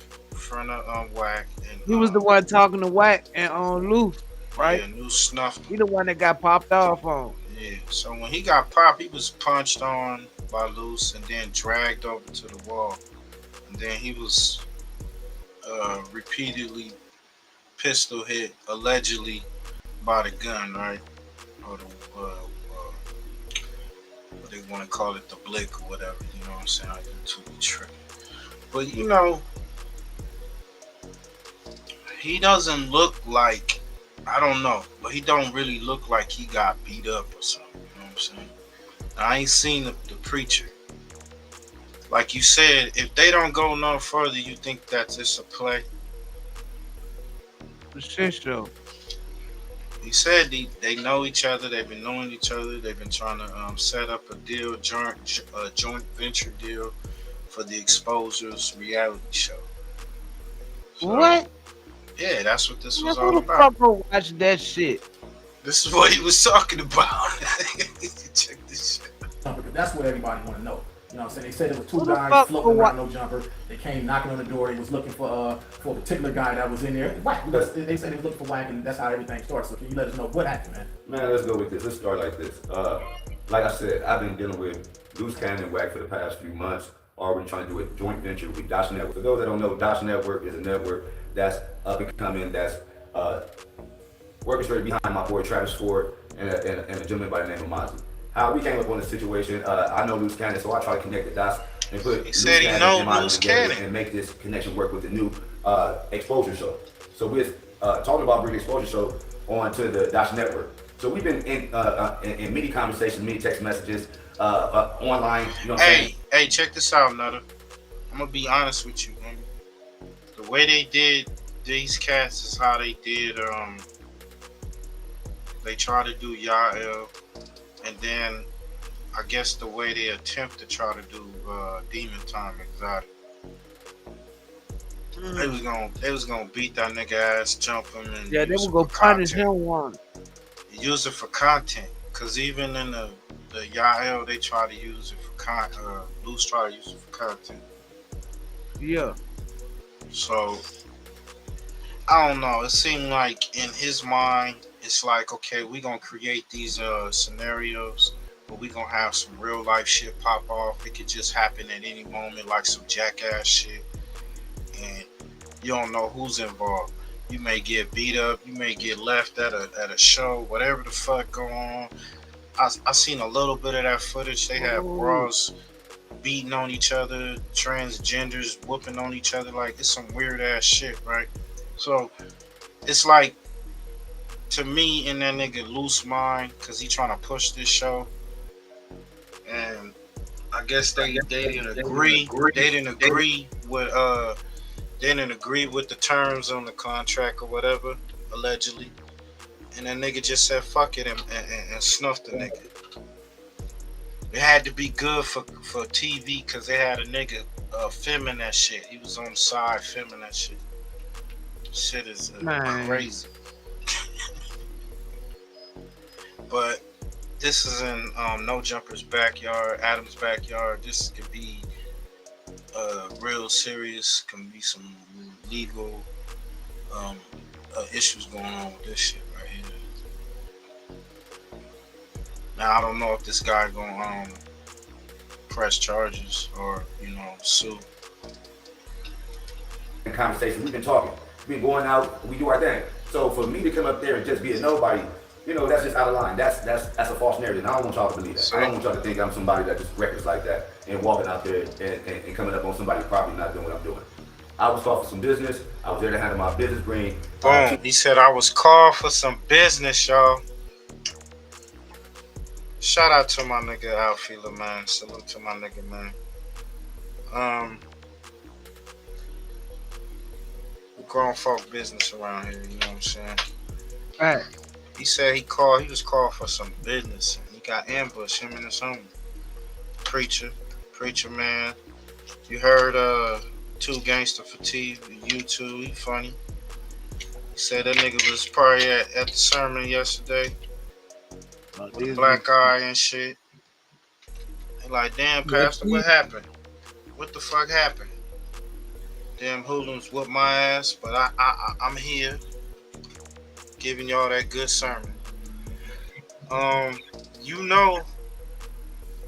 Whack. And, he was the one talking to Whack and on Loose, right? Yeah, Loose snuffed him. He the one that got popped off on. Yeah. So when he got popped, he was punched on by Loose and then dragged over to the wall, and then he was repeatedly pistol hit, allegedly by the gun, right? Or the what they want to call it, the blick or whatever. You know what I'm saying? I do too be tripping. But he doesn't look like, I don't know, but he don't really look like he got beat up or something. You know what I'm saying? I ain't seen the preacher. Like you said, if they don't go no further, you think that's just a play? Shit show. He said they know each other. They've been knowing each other. They've been trying to set up a deal, joint venture deal for the Exposure's reality show. So, what? Yeah, that's what this was all Who about. the fuck watch that shit? This is what he was talking about. Check this shit. That's what everybody want to know. You know what I'm saying? They said there was two Who the guys fuck floating for around what? No Jumper. They came knocking on the door. They was looking for a particular guy that was in there. Whack. They said they was looking for Whack, and that's how everything starts. So can you let us know what happened, man? Man, let's go with this. Let's start like this. Like I said, I've been dealing with Loose Cannon and Whack for the past few months. Already trying to do a joint venture with Dash Network. For those that don't know, Dash Network is a network that's up and coming, that's orchestrated behind my boy Travis Ford and a gentleman by the name of Mozzie. How we came up on the situation, I know Loose Cannon, so I try to connect the dots and put Loose Cannon and Mozzie together and make this connection work with the new exposure show. So we're talking about bringing exposure show onto the Dash Network. So we've been in many conversations, many text messages, online. You know what I'm saying? Hey, check this out, Nutter. I'm gonna be honest with you, man. The way they did these cats is how they did. They tried to do Yael, and then I guess the way they attempt to try to do Demon Time Exotic. They was gonna beat that nigga ass, jump him, and yeah, they were gonna punish him one. Use it for content, cause even in the Yael, they try to use it for Loose try to use it for content. Yeah. So I don't know. It seemed like in his mind, it's like, okay, we gonna create these scenarios, but we gonna have some real life shit pop off. It could just happen at any moment, like some jackass shit, and you don't know who's involved. You may get beat up, you may get left at a show, whatever the fuck going on. I seen a little bit of that footage. They had bras beating on each other, transgenders whooping on each other. Like, it's some weird ass shit, right? So it's like, to me, in that nigga Loose mind, cause he trying to push this show, and I guess they didn't agree. They didn't agree with they didn't agree with the terms on the contract or whatever, allegedly. And that nigga just said fuck it and snuffed the nigga. It had to be good for TV, because they had a nigga filming that shit. He was on the side filming that shit. Shit is crazy. But this is in No Jumper's backyard, Adam's backyard. This could be real serious. Can be some legal issues going on with this shit right here. Now I don't know if this guy gonna press charges or sue. In conversation, we've been talking, we've been going out, we do our thing. So for me to come up there and just be a nobody, that's just out of line. That's a false narrative. And I don't want y'all to believe that. I don't want y'all to think I'm somebody that just reckless like that and walking out there and coming up on somebody's property not doing what I'm doing. I was called for some business. I was there to handle my business, bring. Boom. He said I was called for some business, y'all. Shout out to my nigga Outfielder, man. Salute to my nigga, man. Grown folk business around here, you know what I'm saying? Right. He said he was called for some business, and he got ambushed, him and his homie. Preacher man. You heard Two Gangster Fatigue, YouTube, he funny. He said that nigga was probably at the sermon yesterday. With a black eye and shit. And like, damn, Pastor, what happened? What the fuck happened? Damn hoodlums whooped my ass, but I'm here giving y'all that good sermon.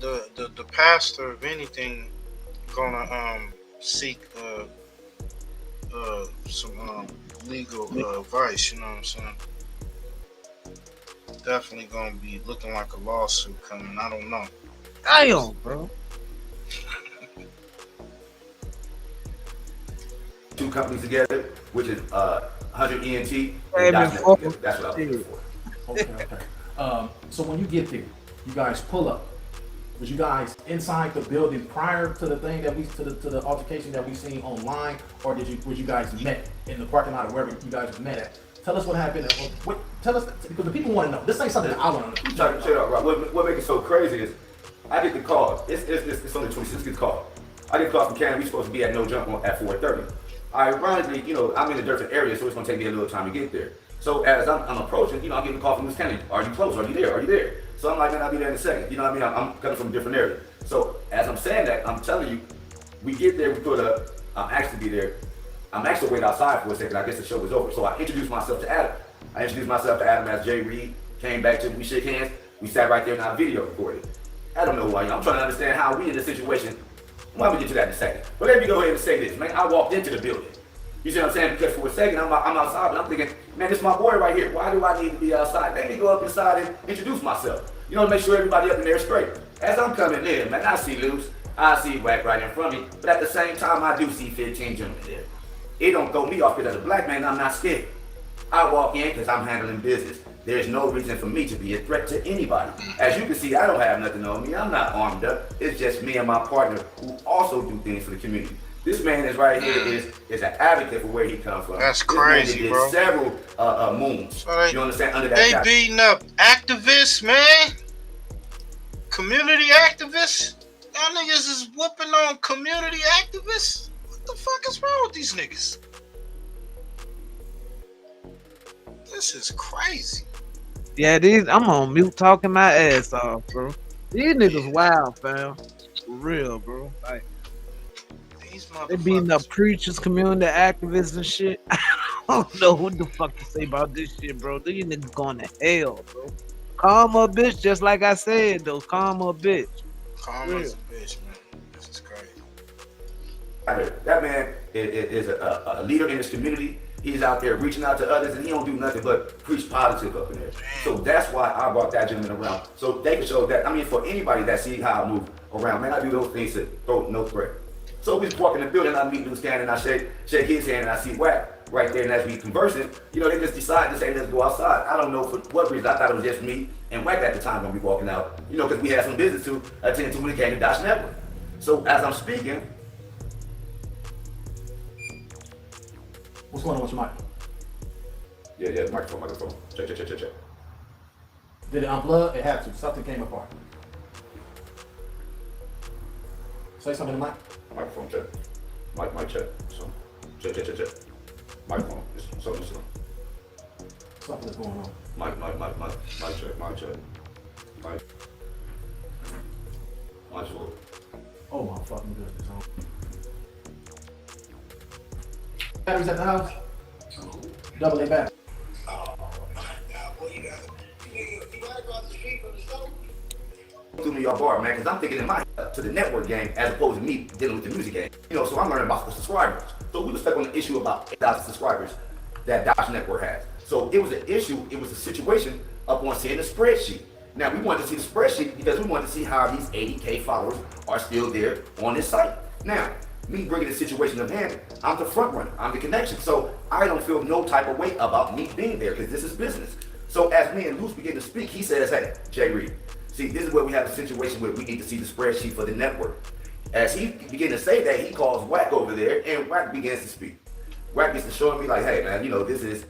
The pastor of anything gonna seek some legal advice, you know what I'm saying? Definitely gonna be looking like a lawsuit coming. I don't know. Damn, bro. Two companies together, which is 100 ENT and That's what I'm looking for. Okay. So when you get there, you guys pull up. Was you guys inside the building prior to the thing that to the altercation that we seen online, or was you guys met in the parking lot or wherever you guys met at? Tell us what happened. Tell us, because the people want to know. This ain't something that I want to know. Check it out, right? What makes it so crazy is I get the call. It's only 26 gets called. I get a call from Canada. We supposed to be at No Jump at 4:30. Ironically, you know, I'm in a different area, so it's gonna take me a little time to get there. So as I'm approaching, you know, I'm getting a call from Miss Kennedy. Are you close? Are you there? Are you there? So I'm like, man, I'll be there in a second. You know what I mean? I'm coming from a different area. So as I'm saying that, I'm telling you, we get there, we put up, I'm actually be there. I'm actually waiting outside for a second. I guess the show was over. So I introduced myself to Adam. I introduced myself to Adam as Jay Reed. Came back to me, we shook hands. We sat right there and our video recorded. I don't know why. I'm trying to understand how we in this situation. Well, I'm gonna get to that in a second. But let me go ahead and say this, man. I walked into the building. You see what I'm saying? Because for a second, I'm outside, but I'm thinking, man, this is my boy right here. Why do I need to be outside? Let me go up inside and introduce myself. You know, make sure everybody up in there is straight. As I'm coming in, man, I see Luce. I see Wack right in front of me. But at the same time, I do see 15 gentlemen there. It don't throw me off because as a black man, I'm not scared. I walk in because I'm handling business. There's no reason for me to be a threat to anybody. As you can see, I don't have nothing on me. I'm not armed up. It's just me and my partner who also do things for the community. This man is right here is an advocate for where he comes from. That's crazy, did bro. Several moons. So you understand? Under that they guy. beating up activists, man. Community activists. Y'all niggas is whooping on community activists. What the fuck is wrong with these niggas? This is crazy. Yeah, I'm on mute talking my ass off, bro. These niggas wild, fam. For real, bro. Like, they beating up preachers, community activists and shit. I don't know what the fuck to say about this shit, bro. These niggas going to hell, bro. Calm a bitch, just like I said, though. Calm a bitch. Calm as a bitch, man. This is crazy. That man is a leader in his community. He's out there reaching out to others, and he don't do nothing but preach positive up in there. So that's why I brought that gentleman around. So they can show that. I mean, for anybody that see how I move around, man, I do those things to throw no threat. So we just walk in the building, I meet Luce Cannon, and I shake his hand, and I see Wack right there. And as we conversing, you know, they just decide to say, let's go outside. I don't know for what reason. I thought it was just me and Wack at the time when we walking out, you know, because we had some business to attend to when it came to Dodge Network. So as I'm speaking, what's going on with your mic? Yeah, microphone. Check. Did it unplug? It had to. Something came apart. Say something to the mic. Microphone check. Mic check. So check. Microphone. So. Something's going on. Mic check. Mic. Oh my fucking goodness. Batteries at the house? Double A battery. Through New York bar, man, because I'm thinking in my to the network game as opposed to me dealing with the music game. You know, so I'm learning about the subscribers. So we were stuck on the issue about 8,000 subscribers that Dodge Network has. So it was an issue, it was a situation up on seeing the spreadsheet. Now we wanted to see the spreadsheet because we wanted to see how these 80K followers are still there on this site. Now, me bringing the situation of hand, I'm the front runner, I'm the connection. So I don't feel no type of weight about me being there because this is business. So as me and Luce begin to speak, he says, hey, Jay Reed, see, this is where we have a situation where we need to see the spreadsheet for the network. As he began to say that, he calls Wack over there, and Wack begins to speak. Wack gets to showing me like, hey, man, you know, this is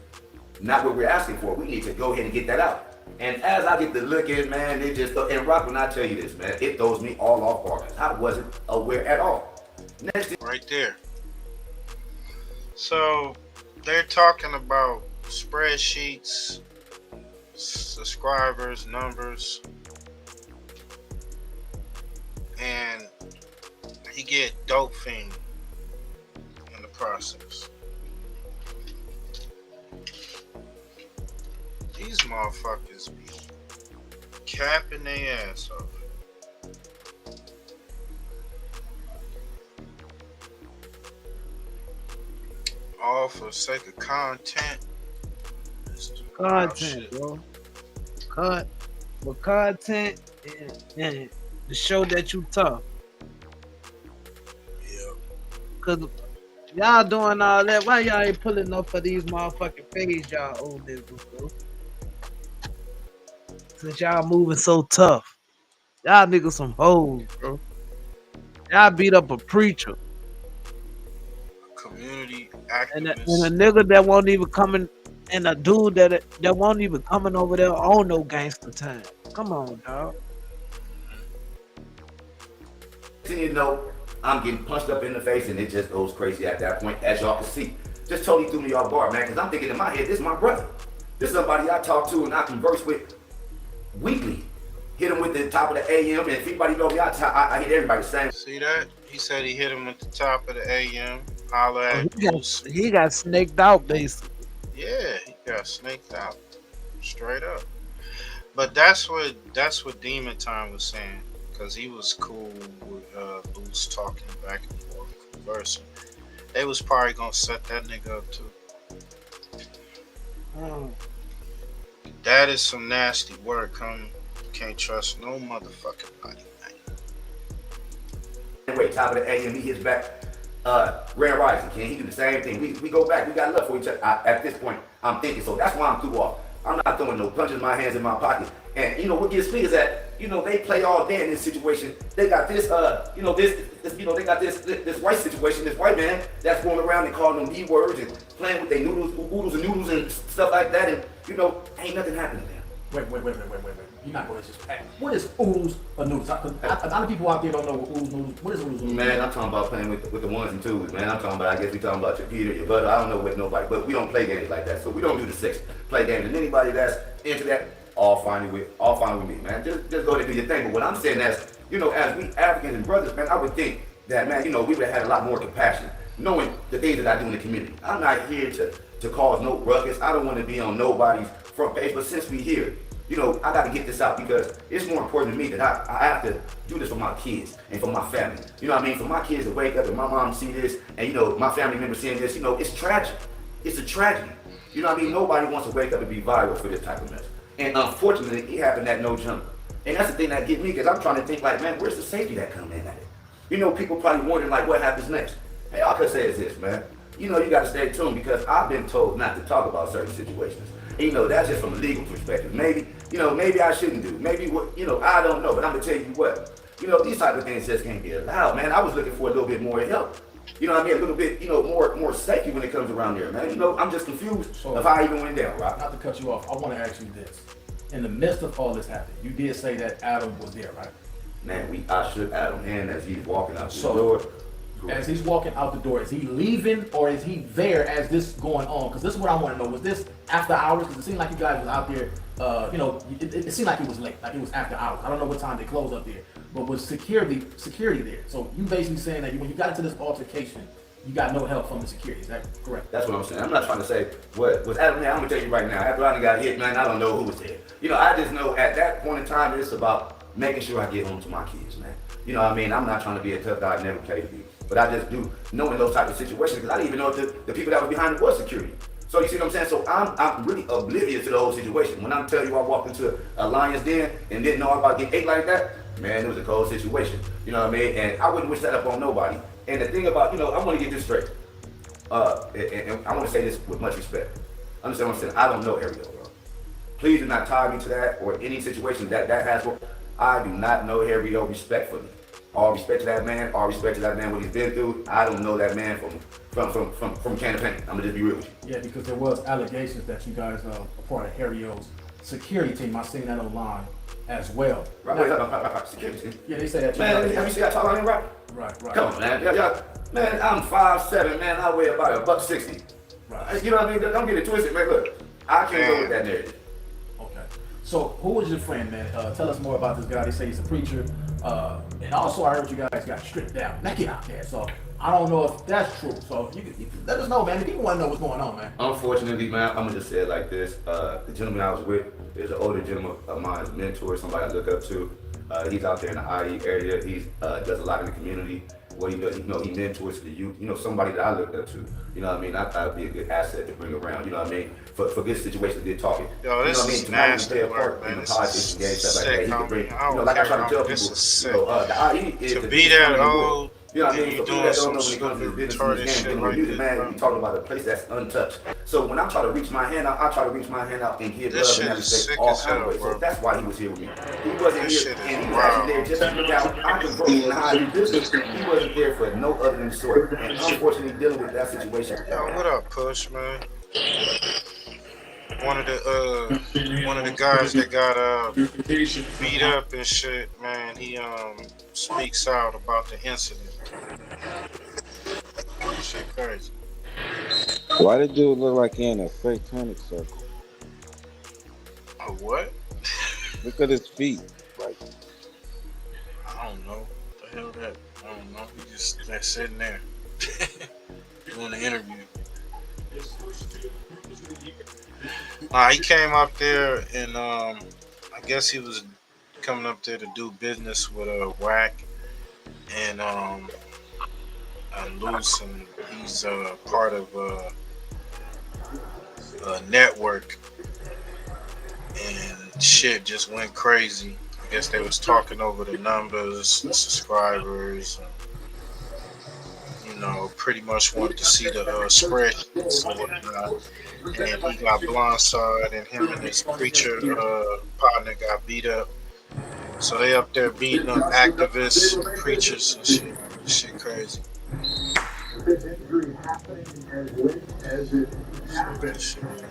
not what we're asking for. We need to go ahead and get that out. And as I get to look at, man, it just, and Rock, when I tell you this, man, it throws me all off guard. I wasn't aware at all. Next thing, right there. So they're talking about spreadsheets, subscribers, numbers, and he get dope fiend in the process. These motherfuckers be capping their ass off. All for the sake of content. Content, bro. Content and to show that you tough. Yeah. Cause y'all doing all that. Why y'all ain't pulling up for these motherfucking pages, y'all old niggas, bro? Since y'all moving so tough. Y'all niggas some hoes, bro. Y'all beat up a preacher. Community And activists. a nigga that won't even coming, and a dude that won't even coming over there on no gangster time. Come on, dog. you know, I'm getting punched up in the face, and it just goes crazy at that point, as y'all can see. Just totally threw me off guard, man, because I'm thinking in my head, this is my brother. This is somebody I talk to and I converse with weekly. Hit him with the top of the AM, and if anybody know me, I hit everybody the same. See that? He said he hit him with the top of the AM. Holla at he got snaked out, basically. Yeah, he got snaked out. Straight up. But that's what Demon Time was saying, because he was cool with Loose talking back and forth, conversing. They was probably gonna set that nigga up too. That is some nasty work, homie. Can't trust no motherfucking body, man. Anyway, top of the AM, he hits back. Grand Rising, King, he do the same thing. We go back, we got love for each other. At this point, I'm thinking, so that's why I'm through off. I'm not throwing no punches, my hands in my pocket. And you know what gets me is that, you know, they play all day in this situation. They got this, they got this white situation, this white man that's going around and calling them B-words and playing with their oodles and stuff like that. And, you know, ain't nothing happening there. Wait. You're not going to just pack. What is oodles or noodles? A lot of people out there don't know what oodles, noodles. What is oodles, noodles? Man, I'm talking about playing with the ones and twos, man. I'm talking about, I guess we talking about your Peter, your butter. I don't know what nobody, but we don't play games like that. So we don't do the six play games. And anybody that's into that, all fine with me, man. Just go ahead and do your thing. But what I'm saying is, you know, as we Africans and brothers, man, I would think that, man, you know, we would have had a lot more compassion, knowing the things that I do in the community. I'm not here to cause no ruckus. I don't want to be on nobody's front page. But since we here, you know, I got to get this out because it's more important to me that I have to do this for my kids and for my family. You know what I mean? For my kids to wake up and my mom see this and, you know, my family members seeing this, you know, it's tragic. It's a tragedy. You know what I mean? Nobody wants to wake up and be viral for this type of mess. And unfortunately, it happened at No Jumper. And that's the thing that get me because I'm trying to think like, man, where's the safety that come in at it? You know, people probably wondering like, what happens next? Hey, all I can say is this, man. You know, you got to stay tuned because I've been told not to talk about certain situations. And, you know, that's just from a legal perspective. Maybe I shouldn't do. Maybe what, you know, I don't know. But I'm gonna tell you what, you know, these type of things just can't be allowed, man. I was looking for a little bit more help. You know what I mean? A little bit, you know, more safety when it comes around there, man. You know, I'm just confused of how you went down, right? Not to cut you off, I want to ask you this. In the midst of all this happening, you did say that Adam was there, right? Man, I shook Adam's hand as he's walking out the door. As he's walking out the door, is he leaving or is he there as this going on? Because this is what I want to know. Was this after hours? Because it seemed like you guys was out there, you know, it seemed like it was late, like it was after hours. I don't know what time they closed up there, but was security there? So you basically saying that when you got into this altercation, you got no help from the security. Is that correct? That's what I'm saying. I'm not trying to say what was Adam there. I'm gonna tell you right now. After I got hit, man, I don't know who was there. You know, I just know at that point in time, it's about making sure I get home to my kids, man. You know what I mean? I'm not trying to be a tough guy. I never played to be. But I just do knowing those type of situations because I didn't even know if the people that were behind it was security. So you see what I'm saying? So I'm really oblivious to the whole situation. When I'm telling you I walked into a lion's den and didn't know I was about to get ate like that, man, it was a cold situation. You know what I mean? And I wouldn't wish that up on nobody. And the thing about, you know, I want to get this straight. And I want to say this with much respect. Understand what I'm saying? I don't know Ariel, bro. Please do not tie me to that or any situation that has. I do not know Ariel respectfully. All respect to that man. All respect to that man. What he's been through. I don't know that man from can of paint. I'm gonna just be real with you. Yeah, because there was allegations that you guys are part of Ariel's security team. I seen that online as well. Right. Security team. Yeah, they say that. Man, have you seen that talk on him, right? Right. Come on, man. Man, I'm 5'7", man. I weigh about $160. Right. You know what I mean? Don't get it twisted, man. Look, I can't go with that narrative. Okay. So, who was your friend, man? Tell us more about this guy. They say he's a preacher. And also, I heard you guys got stripped down naked out there. So, I don't know if that's true. So, you let us know, man. People want to know what's going on, man. Unfortunately, man, I'm going to just say it like this. The gentleman I was with is an older gentleman of mine, mentor, somebody I look up to. He's out there in the IE area. He does a lot in the community. What he does, you know, he mentors the youth. You know, somebody that I look up to. You know what I mean? I thought it'd be a good asset to bring around. You know what I mean? For good situations, good talking. Yo, this you know what I mean? To play a part in the politics and game stuff like that. He can bring, you know, like I try to tell people, you know, the IE is to be that old. You know what I mean? For people that don't know when it comes to this business, game, dealing with music, man, we talking about a place that's untouched. So when I try to reach my hand out, I try to reach my hand out and give love and respect all kinds of ways. So that's why he was here with me. He wasn't here, and he was actually there just to look out. I can grow in how I do business. He wasn't there for no other than sort. And unfortunately, dealing with that situation. Yo, what up, Push, man? one of the guys that got beat up and shit, man, he speaks out about the incident. Shit crazy. Why did dude look like he in a satanic circle? A what? Look at his feet. Like, I don't know. What the hell that? I don't know. He just sitting there doing the interview. He came up there and I guess he was coming up there to do business with Whack and Loose, and he's part of a network, and shit just went crazy. I guess they was talking over the numbers, the subscribers, and, pretty much wanted to see the spreadsheets and whatnot. And he got blindsided, and him and his preacher partner got beat up. So they up there beating up activists, preachers, and shit. Shit crazy.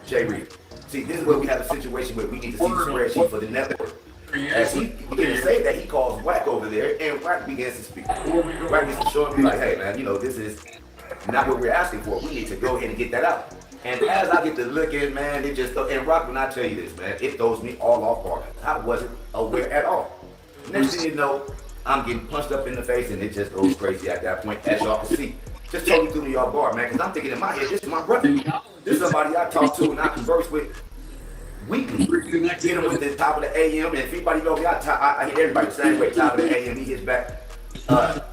Jay Reed. See, this is where we have a situation where we need to see the spreadsheet for the network. As he begins to say that, he calls Whack over there, and Whack begins to speak. Whack begins to show him, like, hey, man, this is not what we're asking for. We need to go ahead and get that out. And as I get to looking, man, it just, and Rock, when I tell you this, man, it throws me all off guard. I wasn't aware at all. Next thing you know, I'm getting punched up in the face, and it just goes crazy at that point, as y'all can see. Just totally threw me off guard, man, because I'm thinking in my head, this is my brother. This is somebody I talk to and I converse with weekly. Hit him with the top of the AM, and if anybody know me, I hit everybody the same way. Top of the AM, he hits back.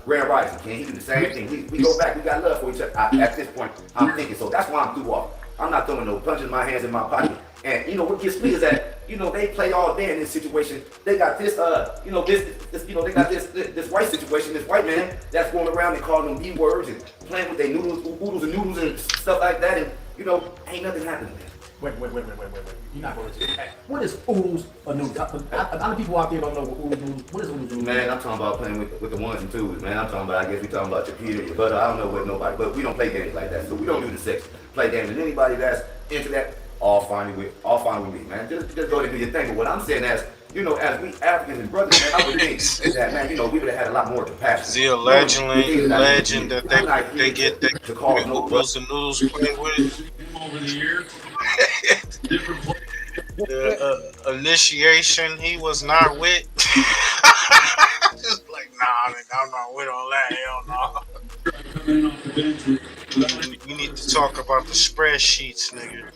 Grand Rising, King, he do the same thing. We go back, we got love for each other. At this point, I'm thinking, so that's why I'm through off. I'm not throwing no punches in my hands in my pocket. And what gets me is that, they play all day in this situation. They got this, they got this white situation, this white man that's going around and calling them B-words and playing with their oodles and noodles and stuff like that. And, ain't nothing happening, man. Wait. You're not going to what is oodles or noodles? A lot of people out there don't know what oodles noodles. What is oodles noodles? Man, I'm talking about playing with the ones and twos, man. I'm talking about, I guess we talking about your Peter, your butter. I don't know what nobody, but we don't play games like that. So we don't do the sex play games. And anybody that's into that, all fine with me, man. Just go ahead and do your thing. But what I'm saying is, as we Africans and brothers, man, I would think that, man, we would have had a lot more compassion. Is he a legend that they get the oodles and noodles played with? The initiation he was not with. Just like, nah, I'm not with all that. Hell no. You need to talk about the spreadsheets, nigga.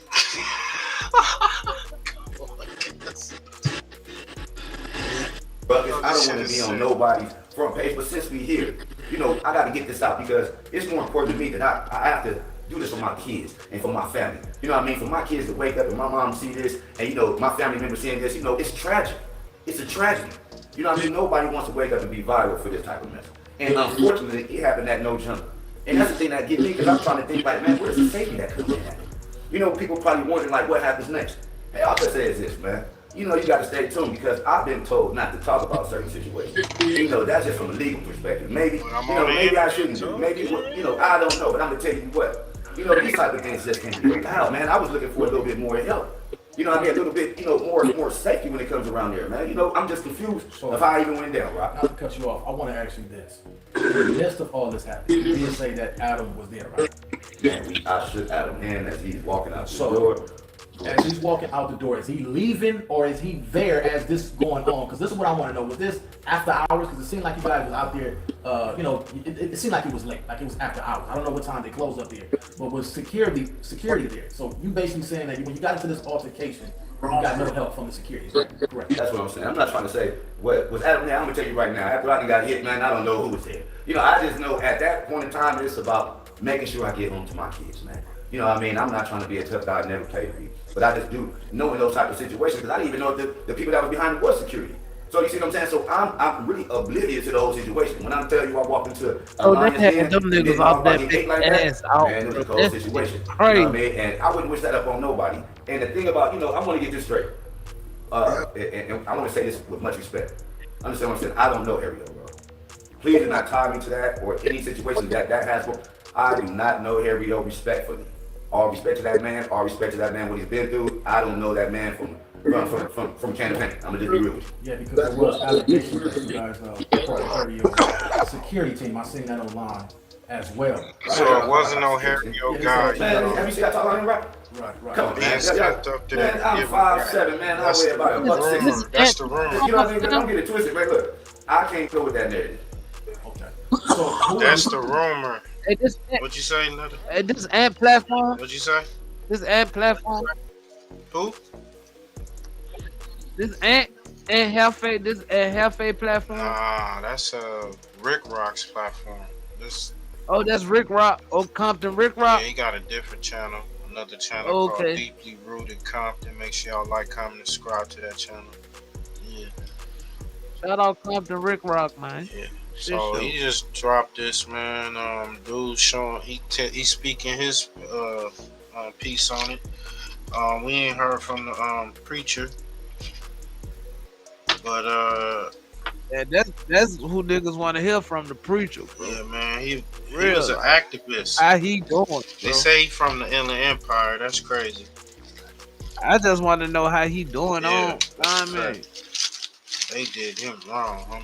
But I don't want to be on nobody's front page, but since we here, I got to get this out because it's more important to me that I have to do this for my kids and for my family. You know what I mean? For my kids to wake up and my mom see this and, my family members seeing this, it's tragic. It's a tragedy. You know what I mean? Nobody wants to wake up and be viral for this type of mess. And unfortunately, it happened at No Jumper. And that's the thing that gets me because I'm trying to think like, man, where's the safety that comes in at? People probably wondering like, what happens next? Hey, all I can say is this, man. You got to stay tuned because I've been told not to talk about certain situations. That's just from a legal perspective. Maybe, maybe I shouldn't do. Maybe, I don't know. But I'm gonna tell you what. These type of things just can't be worked out, man. I was looking for a little bit more help. A little bit, more safety when it comes around there, man. I'm just confused of how I even went down, right? Not to cut you off, I want to ask you this. In the midst of all this happening, you did say that Adam was there, right? Yeah, I shook Adam's hand as he's walking out the door. As he's walking out the door, is he leaving or is he there as this is going on? Because this is what I want to know. Was this after hours? Because it seemed like you guys was out there, it seemed like it was late, like it was after hours. I don't know what time they closed up there, but was security there? So you basically saying that when you got into this altercation, you got no help from the security, correct? That's what I'm saying. I'm not trying to say what was Adam there. I'm gonna tell you right now. After I got hit, man, I don't know who was there. I just know at that point in time, it's about making sure I get home to my kids, man. I'm not trying to be a tough guy. I never played to be. But I just do know in those type of situations because I didn't even know the people that were behind it was security. So you see what I'm saying? So I'm really oblivious to those situations. When I'm telling you I walked into a lion's den, them niggas off that big ass out. Man, it was a cold situation. You know what I mean? And I wouldn't wish that up on nobody. And the thing about, I want to get this straight. And I want to say this with much respect. Understand what I'm saying? I don't know Harry, bro. Please do not tie me to that or any situation that has. I do not know Harry, respectfully. All respect to that man. All respect to that man, what he's been through. I don't know that man from can of paint. I'm gonna just be real with you. Yeah, because there was allegations that you guys put a dirty security team. I seen that online as well. So it wasn't no Harry guy. Man, have you seen that talk about him, right? Right. Come on, Being man. stepped up there. Man, I'm 5'7", man. I weigh about a buck 60. That's the rumor. You know what I mean? Don't get it twisted, man. Look, I can't go with that narrative. That's the rumor. What'd you say, Nutter? This ant platform. What'd you say? This ant platform. Who? This ant Hefe. This Hefe platform. Nah, that's Rick Rock's platform. Oh, that's Rick Rock. Oh, Compton Rick Rock. Yeah, he got a different channel. Another channel called Okay. Deeply Rooted Compton. Make sure y'all like, comment, and subscribe to that channel. Yeah. Shout out Compton Rick Rock, man. Yeah. So he just dropped this, man. Dude showing he's speaking his piece on it. We ain't heard from the preacher, but yeah, that's who niggas want to hear from, the preacher, bro. yeah, man, he was an activist. How he doing? Bro? They say he from the Inland Empire. That's crazy. I just want to know how he doing Yeah, on. I mean, they did him wrong, homie.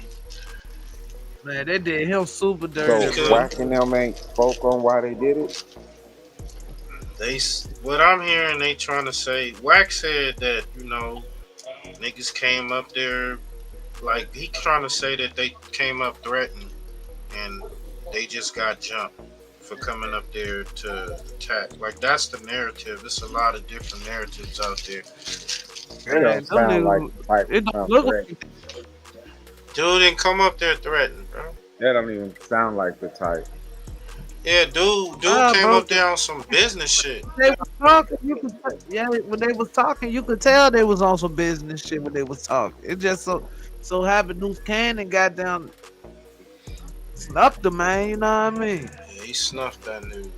Man, they did him super dirty. So Wack and them ain't spoke on why they did it? What I'm hearing, they trying to say, Wack said that, niggas came up there, like, he trying to say that they came up threatened, and they just got jumped for coming up there to attack. Like, that's the narrative. There's a lot of different narratives out there. It don't sound like it don't look like dude didn't come up there threatened, bro. that don't even sound like the type. Yeah, dude came up there on some business shit. They was talking. When they was talking, you could tell they was on some business shit when they was talking. It just so happened Loose Cannon got down, snuffed the man. You know what I mean? Yeah, he snuffed that dude,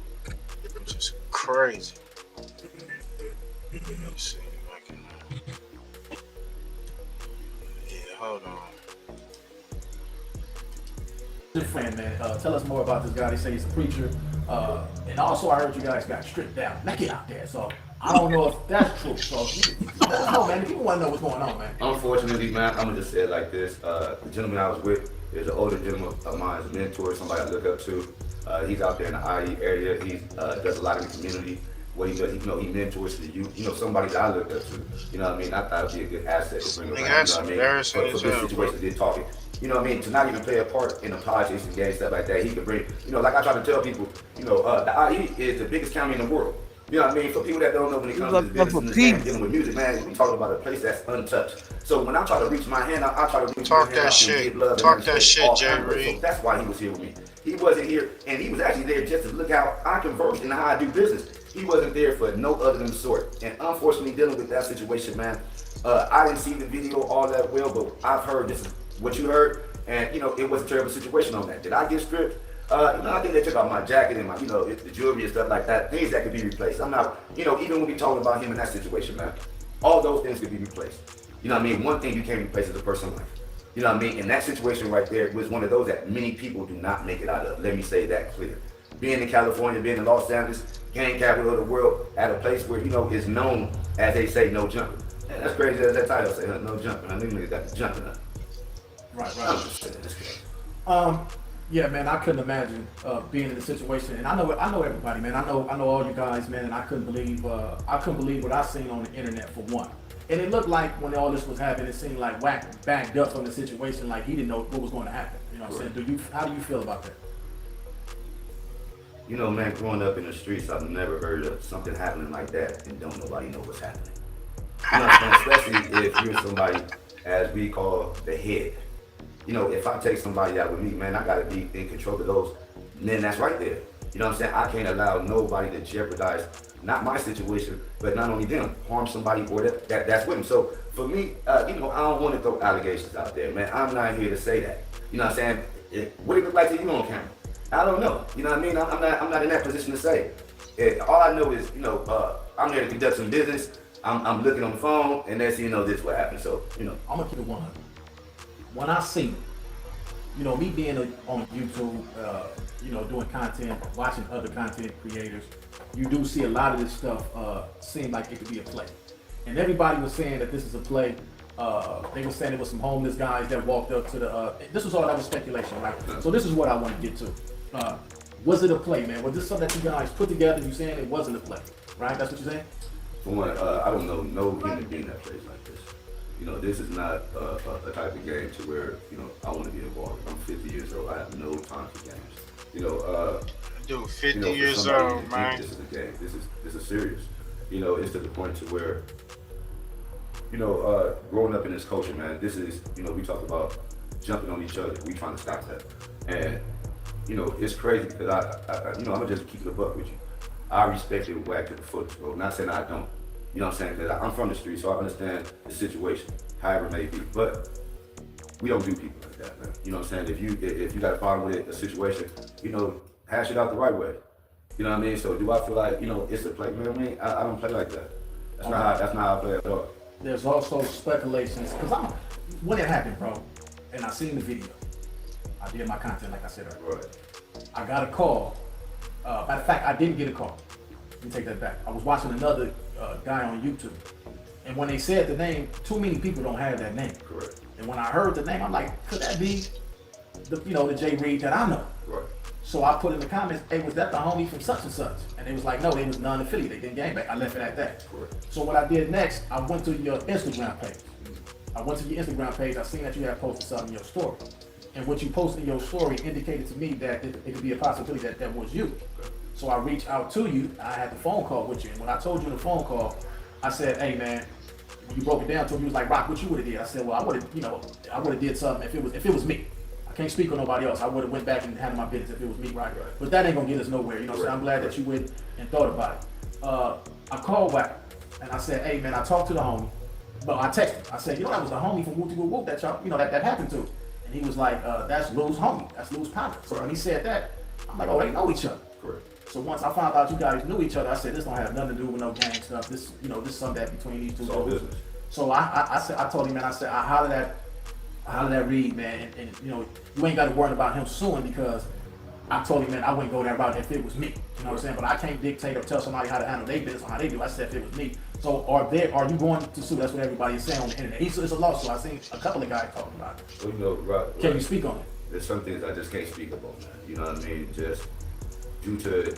which is crazy. Let me see if I can. Yeah, hold on. Good friend, man. Tell us more about this guy. They say he's a preacher. And also, I heard you guys got stripped down naked out there. So I don't know if that's true. So let us know, man. People want to know what's going on, man. Unfortunately, man, I'm gonna just say it like this. The gentleman I was with is an older gentleman of mine, a mentor, somebody I look up to. He's out there in the IE area. He does a lot in the community. What he does, he mentors the youth. Somebody that I look up to. You know what I mean? I thought it'd be a good asset to bring around. That's you know what I mean? embarrassing For this situation, did talking. You know what I mean? To not even play a part in the politics and game stuff like that, he could bring. Like I try to tell people, the IE is the biggest county in the world. You know what I mean? For people that don't know, when it comes to this business and dealing with music, man, we talking about a place that's untouched. So when I try to reach my hand out, I try to reach my hand out and give love. Talk that shit, Jay Reed. So that's why he was here with me. He wasn't here, and he was actually there just to look how I converse and how I do business. He wasn't there for no other than the sort. And unfortunately, dealing with that situation, man, I didn't see the video all that well, but I've heard this is what you heard, and it was a terrible situation on that. Did I get stripped? I think they took off my jacket and my, the jewelry and stuff like that. Things that could be replaced. I'm not, even when we talking about him in that situation, man, all those things could be replaced. You know what I mean? One thing you can't replace is a person's life. You know what I mean? And that situation right there was one of those that many people do not make it out of. Let me say that clear. Being in California, being in Los Angeles, gang capital of the world, at a place where, is known, as they say, no jumping. And that's crazy as that title say, no jumping. I think niggas got the jumping up. Right. Yeah, man, I couldn't imagine being in the situation, and I know everybody, man. I know all you guys, man, and I couldn't believe what I seen on the internet for one. And it looked like when all this was happening, it seemed like Wack backed up from the situation, like he didn't know what was going to happen. You know what I'm saying? How do you feel about that? Man, growing up in the streets, I've never heard of something happening like that and don't nobody know what's happening. You know what I'm saying? Especially if you're somebody, as we call the head. If I take somebody out with me, man, I gotta be in control of those men that's right there. You know what I'm saying? I can't allow nobody to jeopardize, not my situation, but not only them, harm somebody or that's with them. So for me, I don't want to throw allegations out there, man. I'm not here to say that. You know what I'm saying? What it look like to you on camera? I don't know. You know what I mean? I'm not in that position to say. All I know is, I'm there to conduct some business. I'm looking on the phone, and that's this is what happened. So, I'm gonna keep it 100. When I see, me being on YouTube, doing content, watching other content creators, you do see a lot of this stuff seem like it could be a play. And everybody was saying that this is a play. They were saying it was some homeless guys that walked up to the, this was all that was speculation, right? So this is what I want to get to. Was it a play, man? Was this something that you guys put together? You saying it wasn't a play, right? That's what you're saying? For one, I don't know no human being that plays like this. You know, this is not a type of game to where, you know, I want to be involved. I'm 50 years old. I have no time for games. You know, dude, 50 you know, years old, man. This is a game. This is serious. You know, it's to the point to where, you know, growing up in this culture, man, this is, you know, we talk about jumping on each other. We trying to stop that. And, you know, it's crazy because I you know, I'm gonna just keep it a buck with you. I respect it whack to the foot, bro. Not saying I don't. You know what I'm saying? Because I'm from the street, so I understand the situation, however it may be. But we don't do people like that, man. You know what I'm saying? If you got a problem with a situation, you know, hash it out the right way. You know what I mean? So do I feel like, you know, it's a play? Man, I don't play like that. That's not how I play at all. There's also speculations, because when it happened, bro, and I seen the video, I did my content like I said earlier. Right. I got a call. Matter of fact, I didn't get a call. Let me take that back. I was watching another guy on YouTube, and when they said the name, too many people don't have that name. Correct. And when I heard the name, I'm like, could that be the Jay Reed that I know? Right. So I put in the comments, hey, was that the homie from such and such? And they was like, no, they was non-affiliate. They didn't gang back. I left it at that. Correct. So what I did next, I went to your Instagram page. I seen that you had posted something in your story. And what you posted in your story indicated to me that it could be a possibility that was you. So I reached out to you. I had the phone call with you. And when I told you in the phone call, I said, hey, man, when you broke it down to me, you was like, Rock, what you would have did? I said, well, I would have did something if it was me. I can't speak on nobody else. I would have went back and handled my business if it was me, right? But that ain't gonna get us nowhere. You know what I'm saying? I'm glad that you went and thought about it. I called back and I said, hey, man, I talked to the homie. But I texted him. I said, that was the homie from Whoop Whoop that y'all, that happened to. And he was like, that's Lou's homie. That's Lou's partner. So when he said that, I'm like, oh, they know each other. Correct. So once I found out you guys knew each other, I said, this don't have nothing to do with no gang stuff. This, this is something that between these two dudes. So I told him, man, I said, I hollered at Reed, man, and you ain't got to worry about him suing because I told him, man, I wouldn't go that route if it was me. You know what I'm saying? But I can't dictate or tell somebody how to handle their business or how they do. I said if it was me. So are you going to sue? That's what everybody is saying on the internet. It's a lawsuit. I seen a couple of guys talking about it. Well, right, Can you speak on it? There's some things I just can't speak about, man. You know what I mean? Just due to,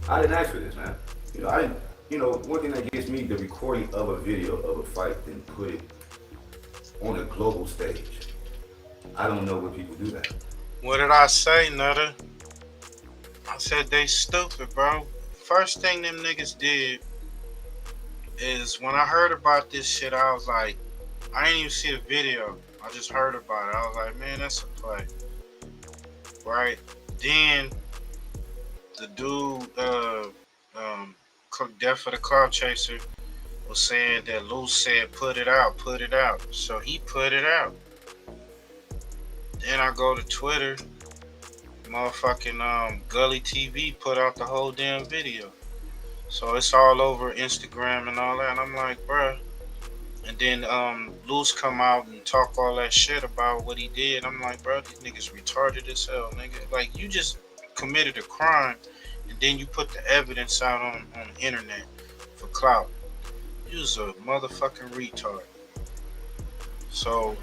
I didn't ask for this, man. One thing that gets me, the recording of a video of a fight and put it on a global stage. I don't know when people do that. What did I say, Nutter? I said they stupid, bro. First thing them niggas did is when I heard about this shit, I was like, I didn't even see the video. I just heard about it. I was like, man, that's a play. Right? Then the dude, Death for the Cloud Chaser, was saying that Lou said, put it out. So he put it out. Then I go to Twitter, motherfucking Gully TV put out the whole damn video. So it's all over Instagram and all that. And I'm like, bruh. And then Lou's come out and talk all that shit about what he did. I'm like, bro, these niggas retarded as hell, nigga. Like, you just committed a crime and then you put the evidence out on the internet for clout. You's a motherfucking retard. So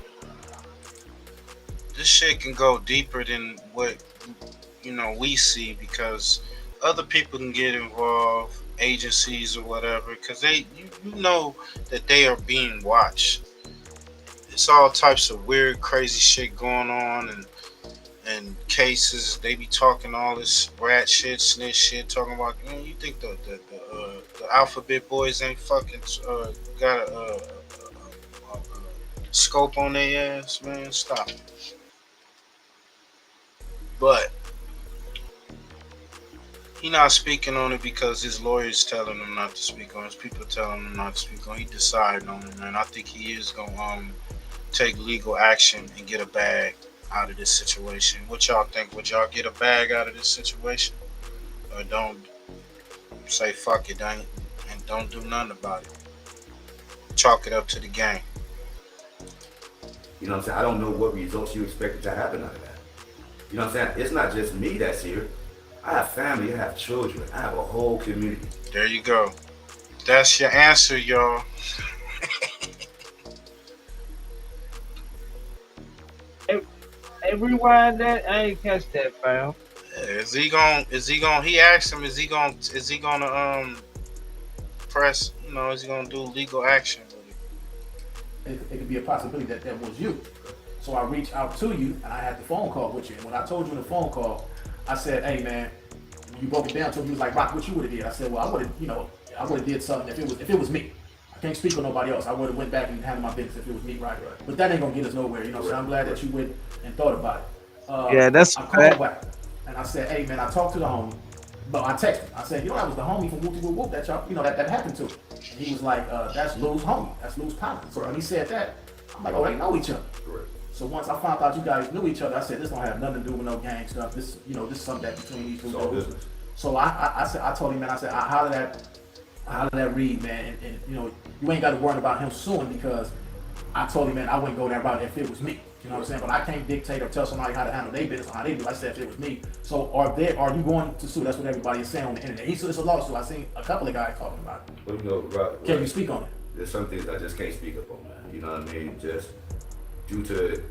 this shit can go deeper than what we see, because other people can get involved, agencies or whatever, because you know that they are being watched. It's all types of weird, crazy shit going on, and cases. They be talking all this rat shit, snitch shit, talking about, you think the Alphabet Boys ain't fucking got a scope on their ass, man? Stop it. But he not speaking on it because his lawyers telling him not to speak on it. His people telling him not to speak on it. He decided on it, man. I think he is gonna take legal action and get a bag out of this situation. What y'all think? Would y'all get a bag out of this situation, or don't say fuck it, and don't do nothing about it? Chalk it up to the game. You know what I'm saying? I don't know what results you expected to happen out of that. You know what I'm saying? It's not just me that's here. I have family, I have children, I have a whole community. There you go. That's your answer, y'all. Hey, rewind that. I ain't catch that, fam. He asked him, is he gonna press, is he gonna do legal action with it? It could be a possibility that that was you. So I reached out to you and I had the phone call with you. And when I told you in the phone call, I said, hey man, you broke it down to him. He was like, Rock, what you would have did? I said, well, I would have did something if it was me. I can't speak for nobody else. I would have went back and handled my business if it was me, right? But that ain't gonna get us nowhere, So I'm glad that you went and thought about it. Yeah, that's I called back and I said, hey man, I talked to the homie. But I texted him. I said, that was the homie from Whoopty Whoop Whoop that y'all, that happened to. And he was like, that's Lou's homie. That's Lou's partner. So when he said that, I'm like, oh, they know each other. Correct. So once I found out you guys knew each other, I said, this don't have nothing to do with no gang stuff. This is something that between these two dudes. So I told him, man, I said, how did that read, man? And you ain't got to worry about him suing because I told him, man, I wouldn't go that route if it was me. You know what I'm saying? But I can't dictate or tell somebody how to handle their business or how they do. I said if it was me. So are you going to sue? That's what everybody is saying on the internet. It's a lawsuit. I've seen a couple of guys talking about it. Right, Can you speak on it? There's some things I just can't speak up on, man. You know what I mean? Just due to,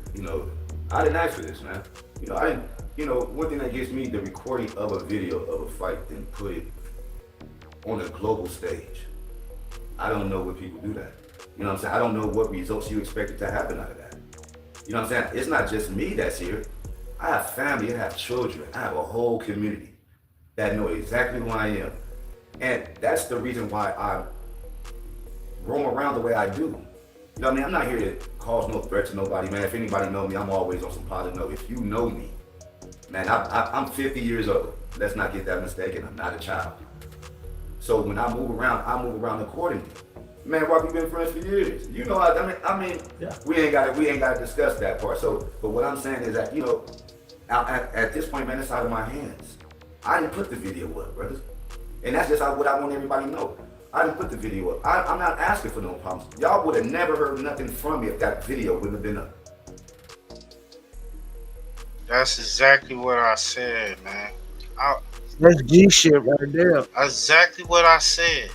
I didn't ask for this, man. One thing that gets me, the recording of a video of a fight, then put it on a global stage. I don't know what people do that. You know what I'm saying? I don't know what results you expected to happen out of that. You know what I'm saying? It's not just me that's here. I have family, I have children, I have a whole community that know exactly who I am. And that's the reason why I roam around the way I do. You know what I mean? I'm not here to cause no threat to nobody, man. If anybody know me, I'm always on some positive note. If you know me, man, I'm 50 years old. Let's not get that mistaken. I'm not a child. So when I move around accordingly. Man, Rock, we've been friends for years. I mean, yeah. we ain't got to discuss that part. So, but what I'm saying is that, at this point, man, it's out of my hands. I didn't put the video up, brothers. And that's just what I want everybody to know. I didn't put the video up. I'm not asking for no problems. Y'all would have never heard nothing from me if that video wouldn't have been up. That's exactly what I said, man. That's G shit right there. Exactly what I said.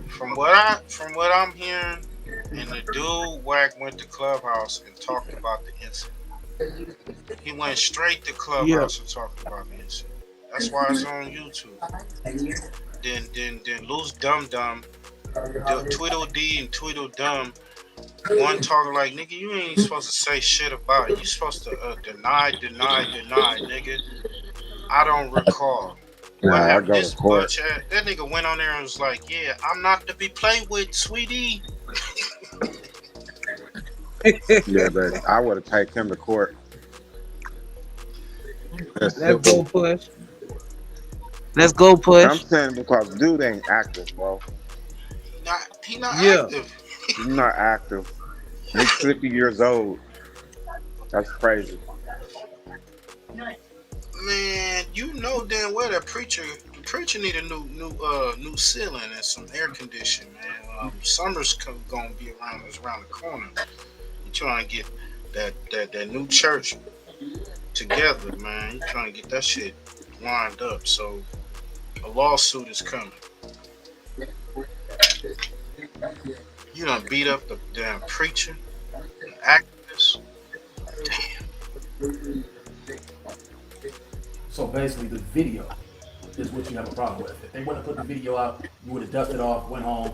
From what I'm hearing, and the dude went to Clubhouse and talked about the incident. He went straight to Clubhouse and talked about the incident. That's why it's on YouTube. Then Loose Dum Dum, Tweedledee and Tweedledum, one talking like, nigga, you ain't supposed to say shit about it. You supposed to deny, nigga. I don't recall. I go to court. That nigga went on there and was like, yeah, I'm not to be played with, sweetie. Yeah, but I would have taken him to court. Let's go push. Let's go push. I'm saying because dude ain't active, bro. He not active. He's not active. He's 50 years old. That's crazy. Man, you know damn well that the preacher need a new ceiling and some air conditioning, man. Summer's gonna be around the corner. You trying to get that new church together, man. You trying to get that shit lined up. So a lawsuit is coming. You done beat up the damn preacher, an activist. Damn. So basically, the video is what you have a problem with. If they wouldn't have put the video out, you would have dusted off, went home,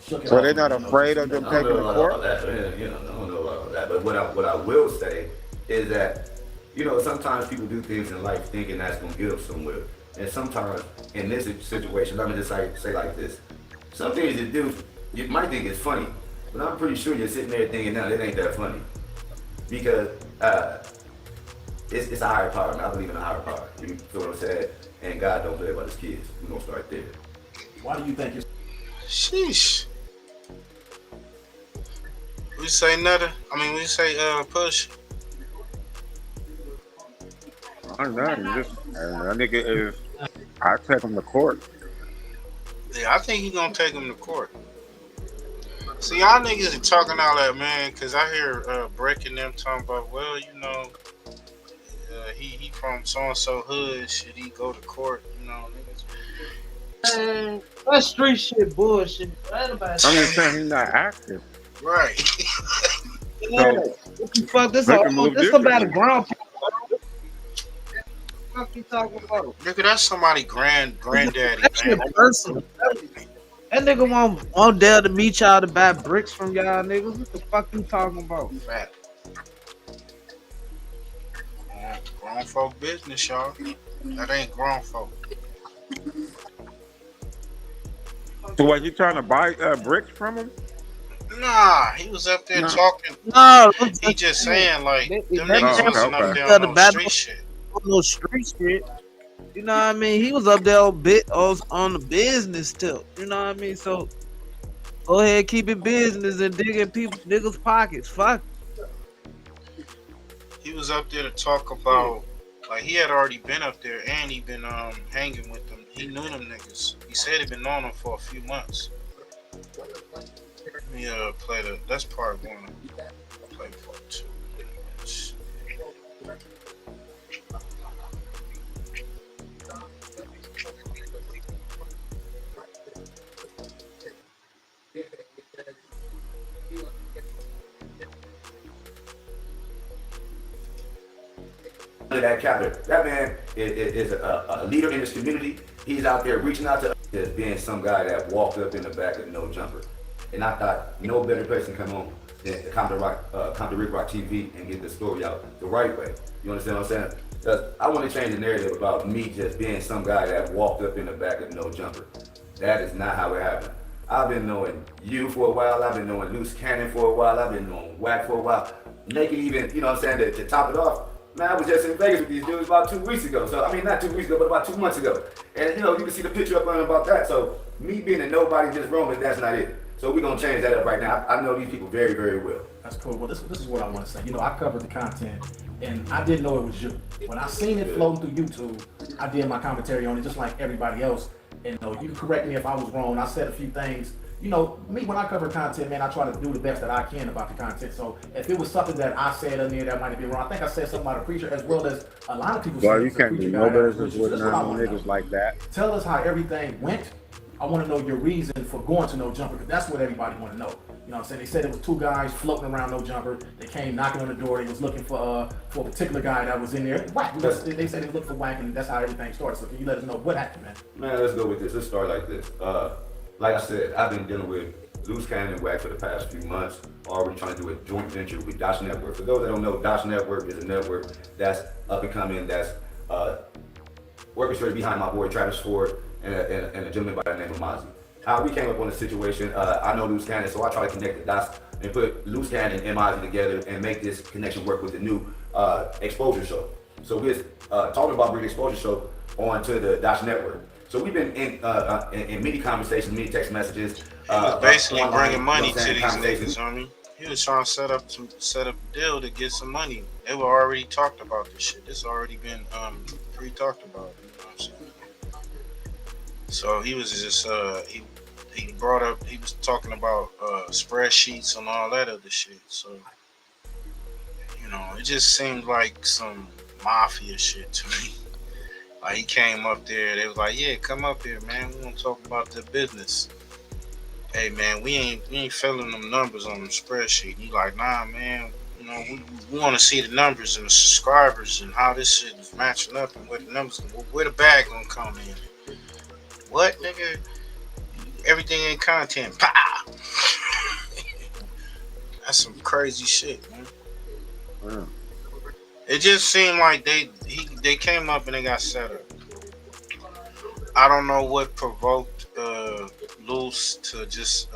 shook it so off. they're not afraid of them taking the court? I don't know about that. But what I will say is that, sometimes people do things in life thinking that's going to get them somewhere. And sometimes, in this situation, let me just say like this. Some things you do, you might think it's funny, but I'm pretty sure you're sitting there thinking, no, it ain't that funny. Because it's a higher power, man. I believe in a higher power. You feel what I'm saying? And God don't play about his kids. We're going to start there. Why do you think it's... Sheesh. We say Nutter? We say Push? I don't know. That nigga is... I take him to court. Yeah, I think he's going to take him to court. See, y'all niggas are talking all that, man, because I hear breaking them talking about, well, he from so and so hood. Should he go to court? You know, niggas. Man, that street shit bullshit. That about I'm just saying he's not active. Right. Yeah. So What the fuck? This make him move this about a differently. grown people. What you talking about? Nigga, that's somebody granddaddy, That shit man. personal. That nigga won't dare to meet y'all to buy bricks from y'all niggas. What the fuck you talking about? Fat. Grown folk business, y'all. That ain't grown folk. So was you trying to buy bricks from him? Nah, he was up there talking. No, he just saying like them that niggas wasn't up there on no street shit. No street shit. You know what I mean? He was up there on the business tip. You know what I mean? So go ahead, keep it business and dig in people niggas' pockets. Fuck. He was up there to talk about like he had already been up there and he been hanging with them. He knew them niggas. He said he been knowing them for a few months. Let me play that's part one. Play part two. That captain, that man is a leader in this community. He's out there reaching out to us as being some guy that walked up in the back of no jumper. And I thought no better person come on than Compton Rick Rock TV and get the story out the right way. You understand what I'm saying? I want to change the narrative about me just being some guy that walked up in the back of no jumper. That is not how it happened. I've been knowing you for a while. I've been knowing Loose Cannon for a while. I've been knowing Wack for a while. Naked even, you know what I'm saying, to top it off. Man, I was just in Vegas with these dudes about 2 weeks ago. So, I mean, not 2 weeks ago, but about 2 months ago. And, you know, you can see the picture up on about that. So, me being a nobody just roaming, that's not it. So, we're going to change that up right now. I know these people very, very well. That's cool. Well, this is what I want to say. You know, I covered the content, and I didn't know it was you. When I seen it floating through YouTube, I did my commentary on it just like everybody else. And, you know, you can correct me if I was wrong. I said a few things. You know, me, when I cover content, man, I try to do the best that I can about the content. So if it was something that I said in there that might have been wrong, I think I said something about a preacher as well as a lot of people Well, say you can't do no business with niggas like that. Tell us how everything went. I want to know your reason for going to No Jumper, because that's what everybody want to know. You know what I'm saying? They said it was 2 guys floating around No Jumper. They came knocking on the door. They was looking for a particular guy that was in there. Whack. They said they looked for Whack, and that's how everything started. So can you let us know what happened, man? Man, let's go with this. Let's start like this. Like I said, I've been dealing with Loose Cannon and Wack for the past few months, already trying to do a joint venture with Dash Network. For those that don't know, Dash Network is a network that's up and coming, that's orchestrated behind my boy Travis Ford and a gentleman by the name of Mozzie. How we came up on the situation, I know Loose Cannon, so I try to connect the dots and put Loose Cannon and Mozzie together and make this connection work with the new exposure show. So we're talking about bringing exposure show onto the Dash Network. So we've been in many conversations, many text messages. He was basically bringing money to these niggas, homie. He was trying to set up a deal to get some money. They were already talked about this shit. This already been pre-talked about. You know what I'm saying? So he was just he brought up. He was talking about spreadsheets and all that other shit. So you know, it just seemed like some mafia shit to me. Like he came up there, they was like, "Yeah, come up here, man. We want to talk about the business." Hey, man, we ain't filling them numbers on the spreadsheet. He like, "Nah, man. You know, we want to see the numbers and the subscribers and how this shit is matching up and where the numbers, where the bag gonna come in." What, nigga? Everything ain't content. Pow! That's some crazy shit, man. Yeah. It just seemed like they came up and they got set up. I don't know what provoked Loose to just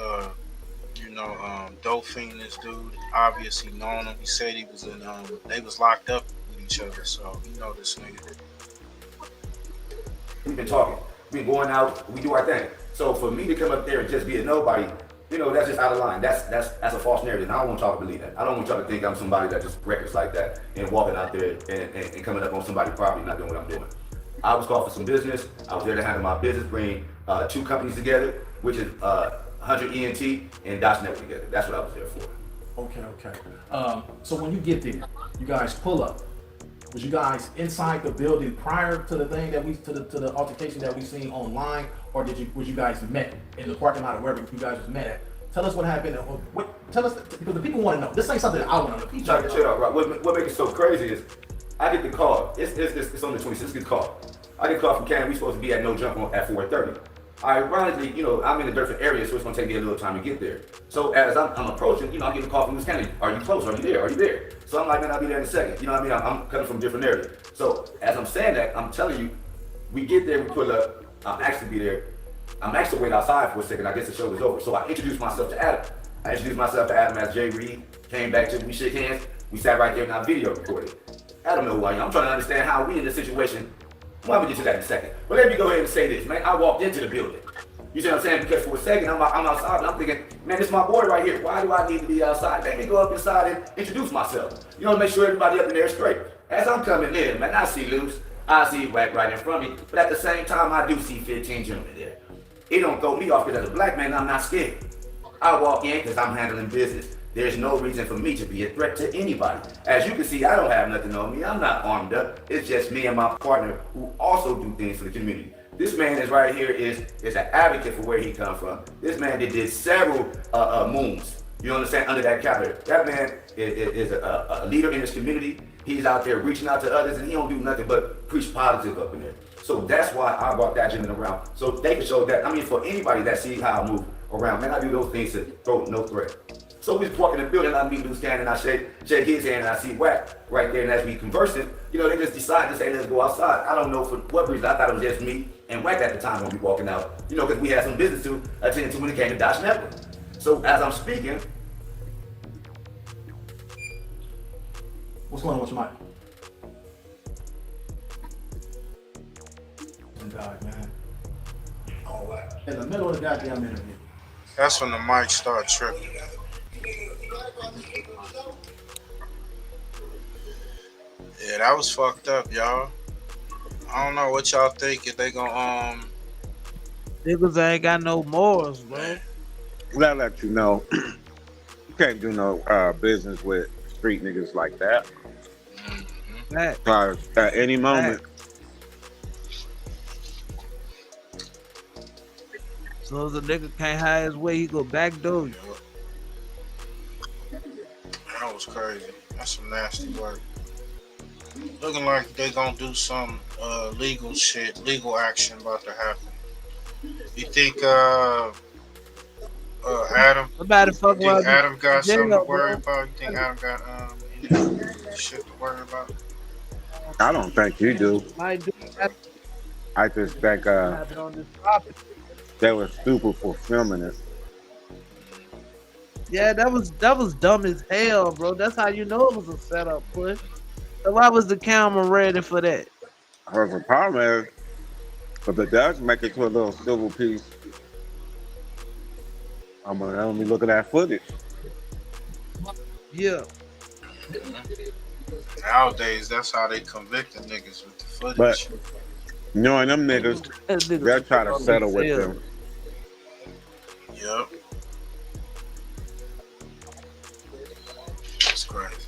dope fiend this dude. Obviously known him. He said he was in they was locked up with each other, so you know this nigga. We've been talking. We've been going out. We do our thing. So for me to come up there and just be a nobody, you know, that's just out of line. That's a false narrative. And I don't want y'all to believe that. I don't want y'all to think I'm somebody that just reckless like that and walking out there and coming up on somebody's property not doing what I'm doing. I was called for some business. I was there to handle my business, bring 2 companies together, which is 100 ENT and Dash Network together. That's what I was there for. Okay. So when you get there, you guys pull up. Was you guys inside the building prior to the thing that to the altercation that we seen online, or was you guys met in the parking lot or wherever you guys was met at? Tell us what happened. Tell us because the people want to know. This ain't something that I want to know. Check it out, right? What makes it so crazy is I get the call. It's on the 26th. Get the call. I get a call from Canada. We supposed to be at No Jump at 4:30. Ironically, I'm in a different area, so it's gonna take me a little time to get there. So as I'm approaching, I'm getting a call from Miss Kennedy. Are you close? Are you there? Are you there? So I'm like, man, I'll be there in a second. You know what I mean? I'm coming from a different area. So as I'm saying that, I'm telling you, we get there, we pull up. I'm actually be there. I'm actually waiting outside for a second. I guess the show was over. So I introduced myself to Adam. I introduced myself to Adam as Jay Reed. Came back to we shook hands. We sat right there and I video recorded. Adam know who I am. I'm trying to understand how we in this situation. Well, I'm gonna get to that in a second. But let me go ahead and say this, man. I walked into the building. You see what I'm saying? Because for a second, I'm outside and I'm thinking, man, this is my boy right here. Why do I need to be outside? Let me go up inside and introduce myself. Make sure everybody up in there is straight. As I'm coming in, man, I see Luce. I see Wack right in front of me. But at the same time, I do see 15 gentlemen there. It don't throw me off because as a black man, I'm not scared. I walk in because I'm handling business. There's no reason for me to be a threat to anybody. As you can see, I don't have nothing on me. I'm not armed up. It's just me and my partner who also do things for the community. This man is right here is an advocate for where he come from. This man did several moons. You understand? Under that captor. That man is a leader in his community. He's out there reaching out to others, and he don't do nothing but preach positive up in there. So that's why I brought that gentleman around. So they can show that. I mean, for anybody that sees how I move around, man, I do those things to throw no threat. So we just walk in the building, I meet Luce Cannon, and I shake his hand, and I see Wack right there. And as we conversing, they just decide to say, let's go outside. I don't know for what reason. I thought it was just me and Wack at the time when we walking out. Because we had some business to attend to when it came to Dodge Network. So as I'm speaking, what's going on with your mic? God, man. All right. In the middle of the goddamn interview. That's when the mic start tripping. Yeah, that was fucked up, y'all. I don't know what y'all think if they gonna Niggas ain't got no morals, bro. Well, I'll let you know. You can't do no business with street niggas like that. At any moment. So as a nigga can't hide his way, he go backdoor you. That was crazy. That's some nasty work. Looking like they gonna do some legal action about to happen. You think Adam? Adam got something to worry about? You think Adam got any shit to worry about? I don't think you do. I just think they were stupid for filming it. Yeah, that was dumb as hell, bro. That's how you know it was a setup, push. So why was the camera ready for that? The problem is, if it does make it to a little civil piece, I'm gonna let me look at that footage. Yeah. Nowadays, that's how they convict the niggas with the footage. But knowing them niggas, they'll try to settle with them. Yep. That's crazy.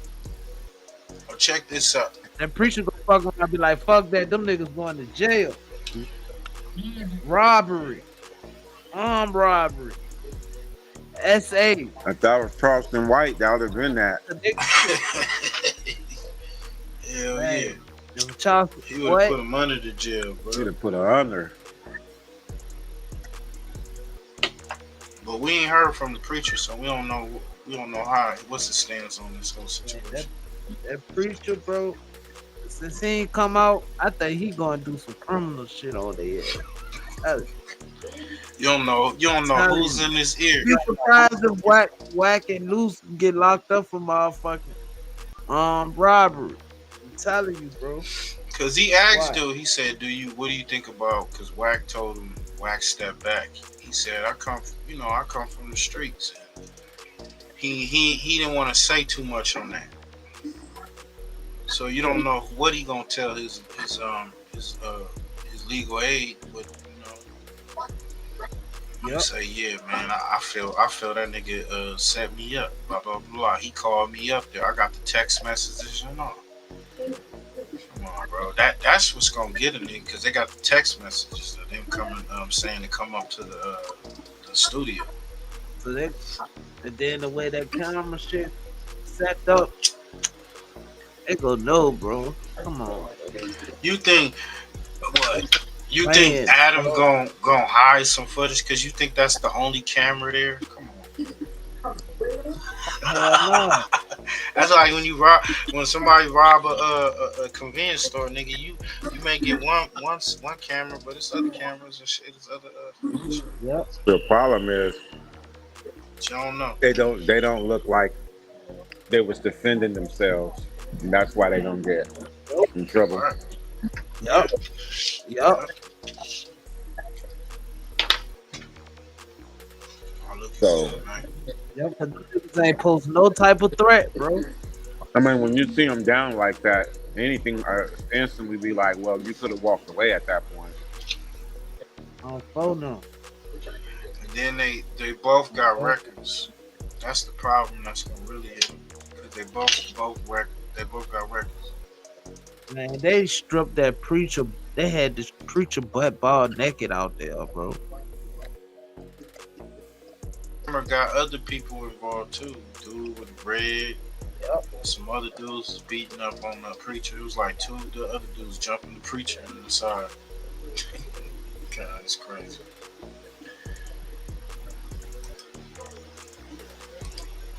Oh, check this out. And preacher go fuck around and be like, fuck that, them niggas going to jail. Robbery. Armed robbery. SA. If that was Charleston White, that would have been that. Hell yeah. He would have put him under the jail, bro. He'd have put her under. But we ain't heard from the preacher, so we don't know what's the stance on this whole situation. That preacher, bro, since he ain't come out, I think he gonna do some criminal shit on their ass. You don't know who's in his ear. You surprised if Wack and Luce get locked up for motherfucking robbery. I'm telling you, bro. Cause he asked dude, he said, what do you think about? Cause Wack told him, Wack stepped back. He said, I come from the streets. He didn't want to say too much on that. So you don't know what he gonna tell his legal aid, but say, yeah, man, I feel that nigga set me up, blah blah blah. He called me up there. I got the text messages and all. bro. That's what's gonna get a nigga because they got the text messages of them coming, saying to come up to the studio. So they, and then the way that camera shit set up, they go no, bro. Come on. You think what? You Man, think Adam bro. gon' hide some footage because you think that's the only camera there? Come on. Hell no. That's like when somebody rob a convenience store, nigga. You may get one camera, but it's other cameras and shit. It's other footage. Yep. The problem is You don't know. they don't look like they was defending themselves, and that's why they don't get in trouble. Right. Yep. So, Yep, because niggas ain't post no type of threat, bro. I mean, when you see them down like that, anything instantly be like, well, you could have walked away at that point. On phone no. And then they both got records. That's the problem. That's gonna really hit them because they both got records. Man, they stripped that preacher. They had this preacher butt ball naked out there, bro. Got other people involved too. Dude with red. Yep. Some other dudes was beating up on the preacher. It was like two of the other dudes jumping the preacher on the side. God, it's crazy.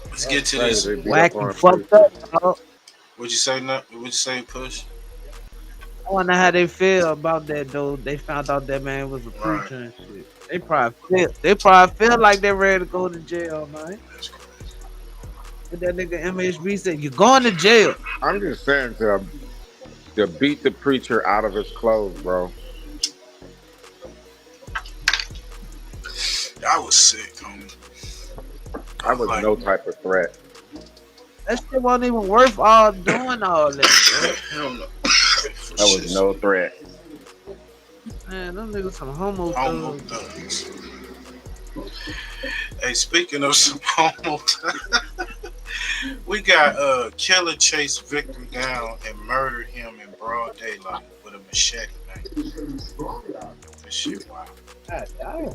Let's get to this. Wacky fucked up, dog. What'd you say? What'd you say, Push? I wonder how they feel about that, though. They found out that man was a preacher and shit. They probably feel like they're ready to go to jail, man. That's crazy. But that nigga MHB said, "You're going to jail." I'm just saying to beat the preacher out of his clothes, bro. I was sick, homie. That was no type of threat. That shit wasn't even worth all doing all that, Hell no. That was no threat. Man, them niggas some homo thugs. Hey, speaking of some homo thugs, we got killer chased victim down and murdered him in broad daylight with a machete, man. This shit wild. God damn.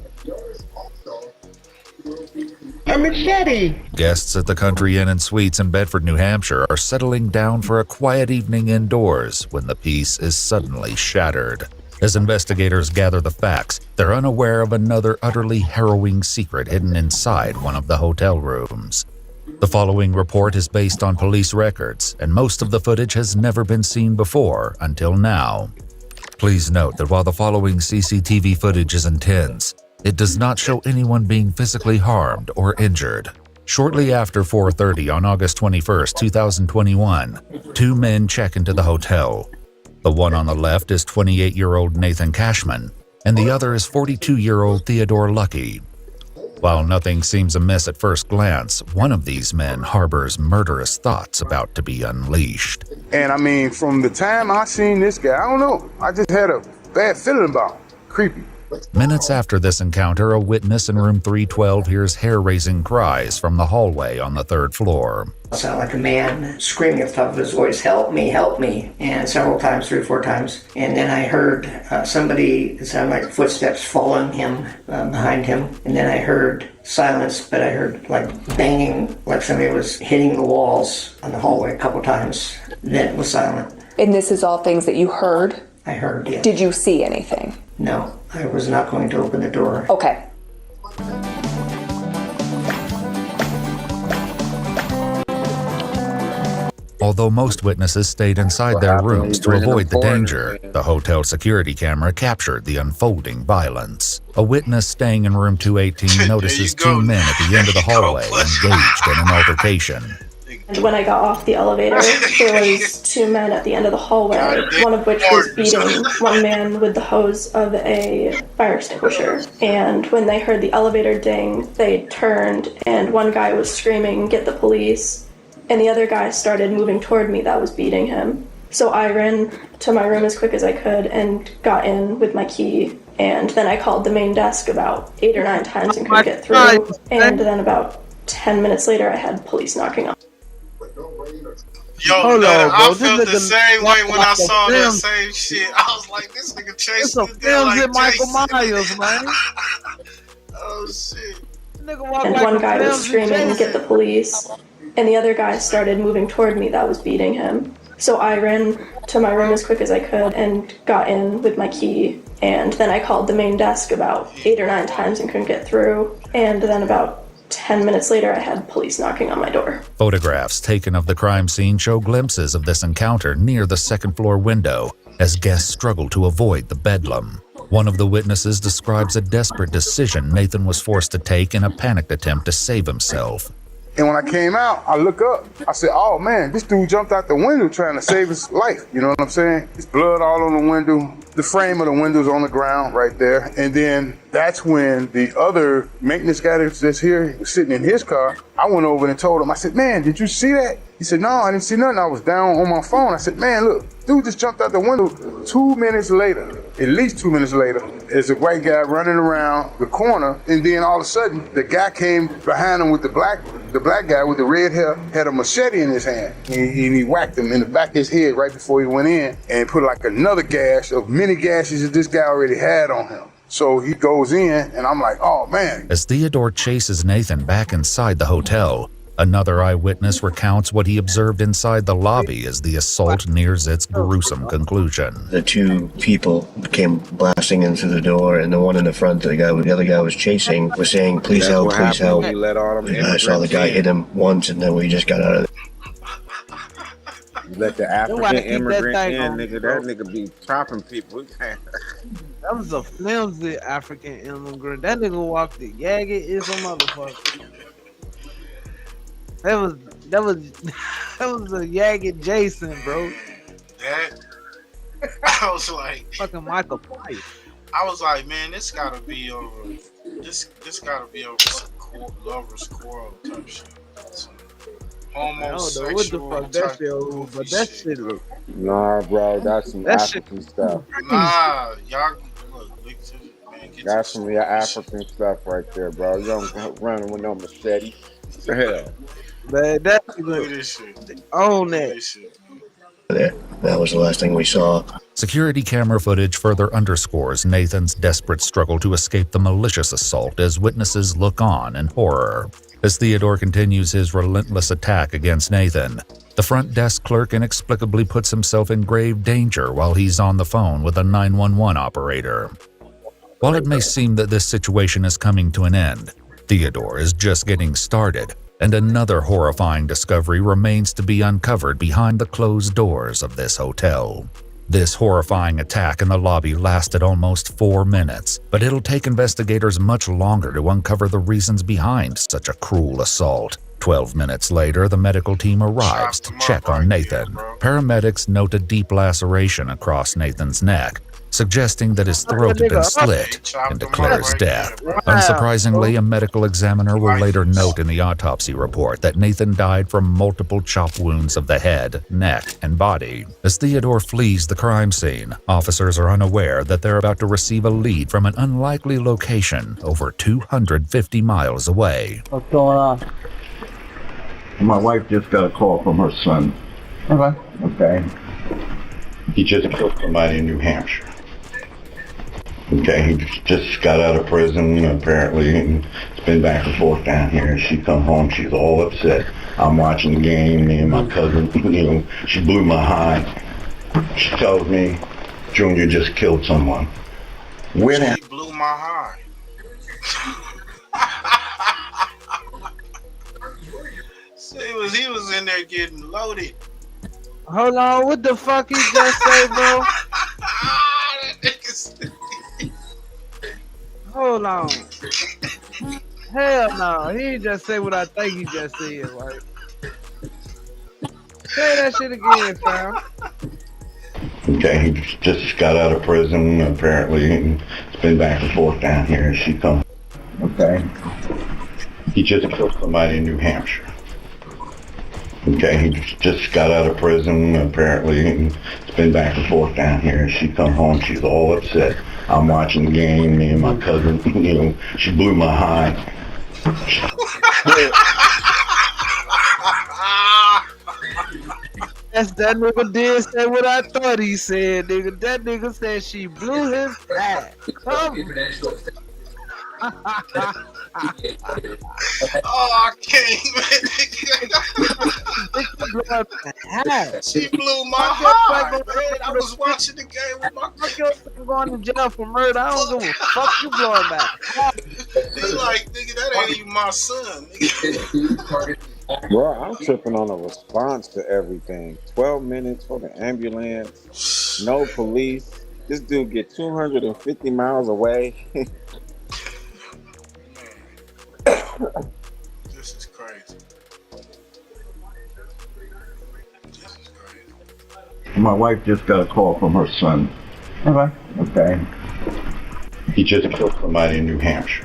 A machete. Guests at the Country Inn and Suites in Bedford, New Hampshire are settling down for a quiet evening indoors when the peace is suddenly shattered. As investigators gather the facts, they're unaware of another utterly harrowing secret hidden inside one of the hotel rooms. The following report is based on police records, and most of the footage has never been seen before until now. Please note that while the following CCTV footage is intense, it does not show anyone being physically harmed or injured. Shortly after 4:30 on August 21st, 2021, two men check into the hotel. The one on the left is 28-year-old Nathan Cashman, and the other is 42-year-old Theodore Lucky. While nothing seems amiss at first glance, one of these men harbors murderous thoughts about to be unleashed. And I mean, from the time I seen this guy, I don't know, I just had a bad feeling about him. Creepy. Minutes after this encounter, a witness in room 312 hears hair-raising cries from the hallway on the third floor. It sounded like a man screaming at the top of his voice, help me, and several times, 3 or 4 times. And then I heard somebody, it sounded like footsteps following him, behind him. And then I heard silence, but I heard like banging, like somebody was hitting the walls on the hallway a couple times. Then it was silent. And this is all things that you heard? I heard, yes. Did you see anything? No, I was not going to open the door. Okay. Although most witnesses stayed inside their rooms to avoid the danger, the hotel security camera captured the unfolding violence. A witness staying in room 218 notices two men at the end of the hallway engaged in an altercation. And when I got off the elevator, there was 2 men at the end of the hallway, one of which was beating one man with the hose of a fire extinguisher. And when they heard the elevator ding, they turned, and one guy was screaming, "Get the police!" And the other guy started moving toward me that was beating him. So I ran to my room as quick as I could and got in with my key. And then I called the main desk about 8 or 9 times and couldn't get through. And then about 10 minutes later, I had police knocking on. Yo, Hold on, I bro. This felt the nigga same way when like I a saw that film. same shit. I was like, this nigga It's chasing a the girl films like in Michael Jason. Myers, man. Oh shit. Nigga walk And like one a guy was films in screaming, "Get the Jason. police!" And the other guy started moving toward me that was beating him. So I ran to my room as quick as I could and got in with my key. And then I called the main desk about 8 or 9 times and couldn't get through. And then about 10 minutes later, I had police knocking on my door. Photographs taken of the crime scene show glimpses of this encounter near the second-floor window as guests struggle to avoid the bedlam. One of the witnesses describes a desperate decision Nathan was forced to take in a panicked attempt to save himself. And when I came out, I look up. I said, oh man, this dude jumped out the window trying to save his life. You know what I'm saying? There's blood all on the window. The frame of the window's on the ground right there. And then that's when the other maintenance guy that's here was sitting in his car. I went over and told him, I said, man, did you see that? He said, no, I didn't see nothing. I was down on my phone. I said, man, look, dude just jumped out the window. 2 minutes later, at least 2 minutes later, there's a white guy running around the corner. And then all of a sudden, the guy came behind him with the black guy with the red hair had a machete in his hand. And he whacked him in the back of his head right before he went in and put like another gash of many gashes that this guy already had on him. So he goes in and I'm like, oh man. As Theodore chases Nathan back inside the hotel, another eyewitness recounts what he observed inside the lobby as the assault nears its gruesome conclusion. The two people came blasting in through the door, and the one in the front, the other guy was chasing, was saying, please help, please help. I saw the guy hit him once, and then we just got out of there. You let the African immigrant in, nigga, that nigga be chopping people. That was a flimsy African immigrant. That nigga walked the Yaggy is a motherfucker. That was a Yaggy Jason, bro. That I was like fucking Michael Price. I was like, man, this gotta be over. This gotta be over some lovers quarrel type shit. Some homosexual what the fuck that shit over, but that shit look. Nah, bro, that's some African stuff. Nah, y'all look, man, that's some of your African stuff right there, bro. You don't go running with no machete. What the hell? Man, that own that. That was the last thing we saw. Security camera footage further underscores Nathan's desperate struggle to escape the malicious assault as witnesses look on in horror. As Theodore continues his relentless attack against Nathan, the front desk clerk inexplicably puts himself in grave danger while he's on the phone with a 911 operator. While it may seem that this situation is coming to an end, Theodore is just getting started, and another horrifying discovery remains to be uncovered behind the closed doors of this hotel. This horrifying attack in the lobby lasted almost 4 minutes, but it'll take investigators much longer to uncover the reasons behind such a cruel assault. 12 minutes later, the medical team arrives to check on Nathan. Paramedics note a deep laceration across Nathan's neck, suggesting that his throat had been slit, and declares death. Unsurprisingly, a medical examiner will later note in the autopsy report that Nathan died from multiple chop wounds of the head, neck, and body. As Theodore flees the crime scene, officers are unaware that they're about to receive a lead from an unlikely location over 250 miles away. What's going on? My wife just got a call from her son. Okay. He just killed somebody in New Hampshire. Okay, he just got out of prison, apparently, and it's been back and forth down here. She come home, she's all upset. I'm watching the game, me and my cousin, she blew my high. She tells me, Junior just killed someone. Where the He blew my high. So he was in there getting loaded. Hold on, what the fuck he just say, bro? Hold on. Hell no, he didn't just say what I think he just said, right? Say that shit again, fam. Okay, he just got out of prison, apparently, and it's been back and forth down here. She come. Okay. He just killed somebody in New Hampshire. Okay, he just got out of prison, apparently, and it's been back and forth down here. She come home, she's all upset. I'm watching the game, me and my cousin, she blew my high. Yes, that nigga did say what I thought he said, nigga. That nigga said she blew his pad. Come. Oh, I can't. She blew my heart, man. I was watching the game with my fuck your son going to jail for murder. I don't give a fuck you blowing back. He like, nigga, that ain't even my son, nigga. Bro, I'm tripping on a response to everything. 12 minutes for the ambulance, no police. This dude get 250 miles away. This is crazy. My wife just got a call from her son. Okay. He just killed somebody in New Hampshire.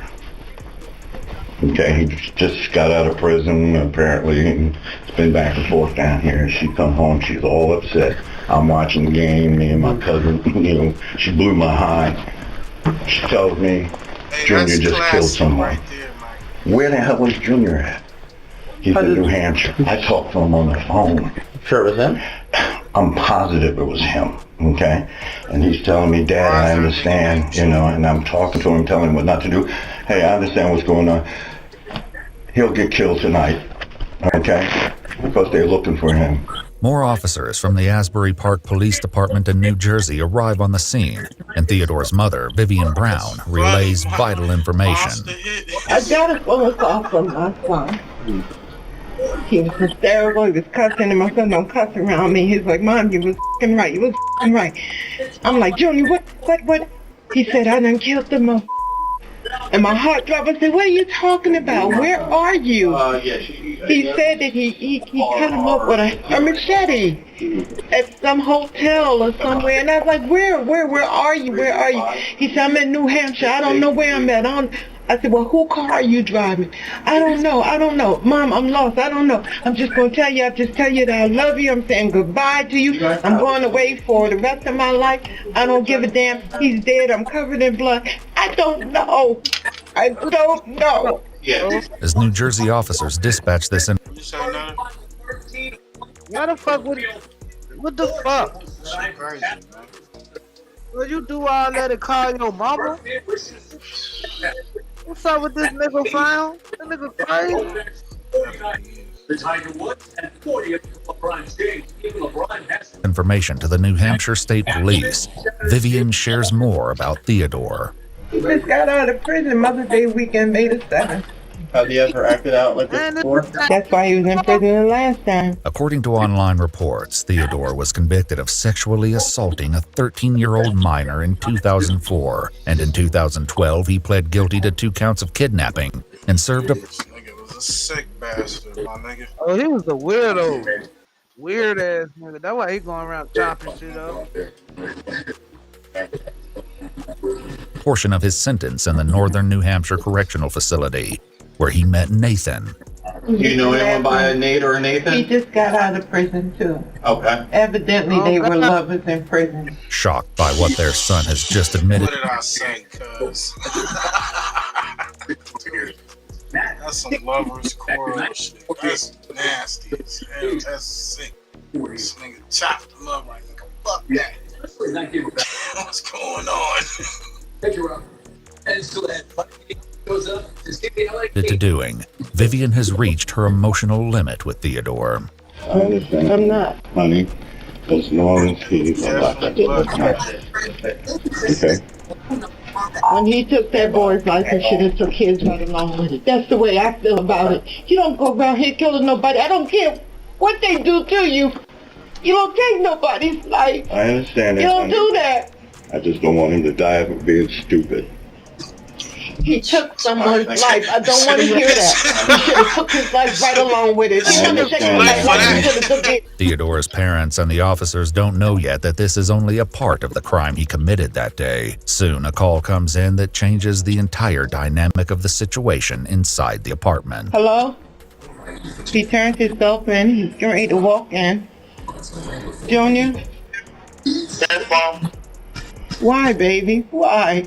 Okay, he just got out of prison, apparently, and it's been back and forth down here. She come home, she's all upset. I'm watching the game, me and my cousin, she blew my high. She tells me, Junior just killed someone. Where the hell is Junior at? He's in New Hampshire. I talked to him on the phone. Sure it was him? I'm positive it was him, okay? And he's telling me, Dad, I understand, and I'm talking to him, telling him what not to do. Hey, I understand what's going on. He'll get killed tonight, okay? Because they're looking for him. More officers from the Asbury Park Police Department in New Jersey arrive on the scene, and Theodore's mother, Vivian Brown, relays vital information. I got a phone call from my son. He was hysterical, he was cussing, and my son don't cuss around me. He's like, Mom, you was f***ing right, you was f***ing right. I'm like, Junior, what? He said, I done killed the mother. And my heart dropped. I said, what are you talking about? Where are you? He said that he cut him up with a machete at some hotel or somewhere. And I was like, where are you? Where are you? He said, I'm in New Hampshire. I don't know where I'm at. I said, well, whose car are you driving? I don't know. Mom, I'm lost. I don't know. I'm just going to tell you that I love you. I'm saying goodbye to you. I'm going away for the rest of my life. I don't give a damn. He's dead. I'm covered in blood. I don't know. As New Jersey officers dispatch this in Why the fuck would what the fuck? Crazy, man. Will you do all that and call your mama? What's up with this nigga found? That nigga crazy. information to the New Hampshire State Police. Vivian shares more about Theodore. He just got out of prison Mother's Day weekend, May the 7th. Have you ever acted out like this before? That's why he was in prison the last time. According to online reports, Theodore was convicted of sexually assaulting a 13-year-old minor in 2004, and in 2012 he pled guilty to 2 counts of kidnapping and served a... This nigga was a sick bastard, my nigga. Oh, he was a weirdo. Weird ass nigga. That's why he going around chopping shit up. portion of his sentence in the Northern New Hampshire Correctional Facility, where he met Nathan. Do you know anyone by a Nate or a Nathan? He just got out of prison too. Okay. Evidently they were lovers in prison. Shocked by what their son has just admitted. What did I say, cuz? That's some lovers quarrel shit. That's nasty as hell. That's sick. This nigga chopped him up like, fuck that. What's going on? To doing, Vivian has reached her emotional limit with Theodore. I'm not. Honey, as long as he's alive. Okay. When he took that boy's life, he should have took his right along with it. That's the way I feel about it. You don't go around here killing nobody. I don't care what they do to you. You don't take nobody's life. I understand that. You don't do that. I just don't want him to die for being stupid. He took someone's life. I don't want to hear that. He should have took his life right along with it. He should have taken his life. He should have took it. Theodore's parents and the officers don't know yet that this is only a part of the crime he committed that day. Soon, a call comes in that changes the entire dynamic of the situation inside the apartment. Hello? He turned himself in. He's getting ready to walk in. Junior? Yes, Mom. Why, baby? Why?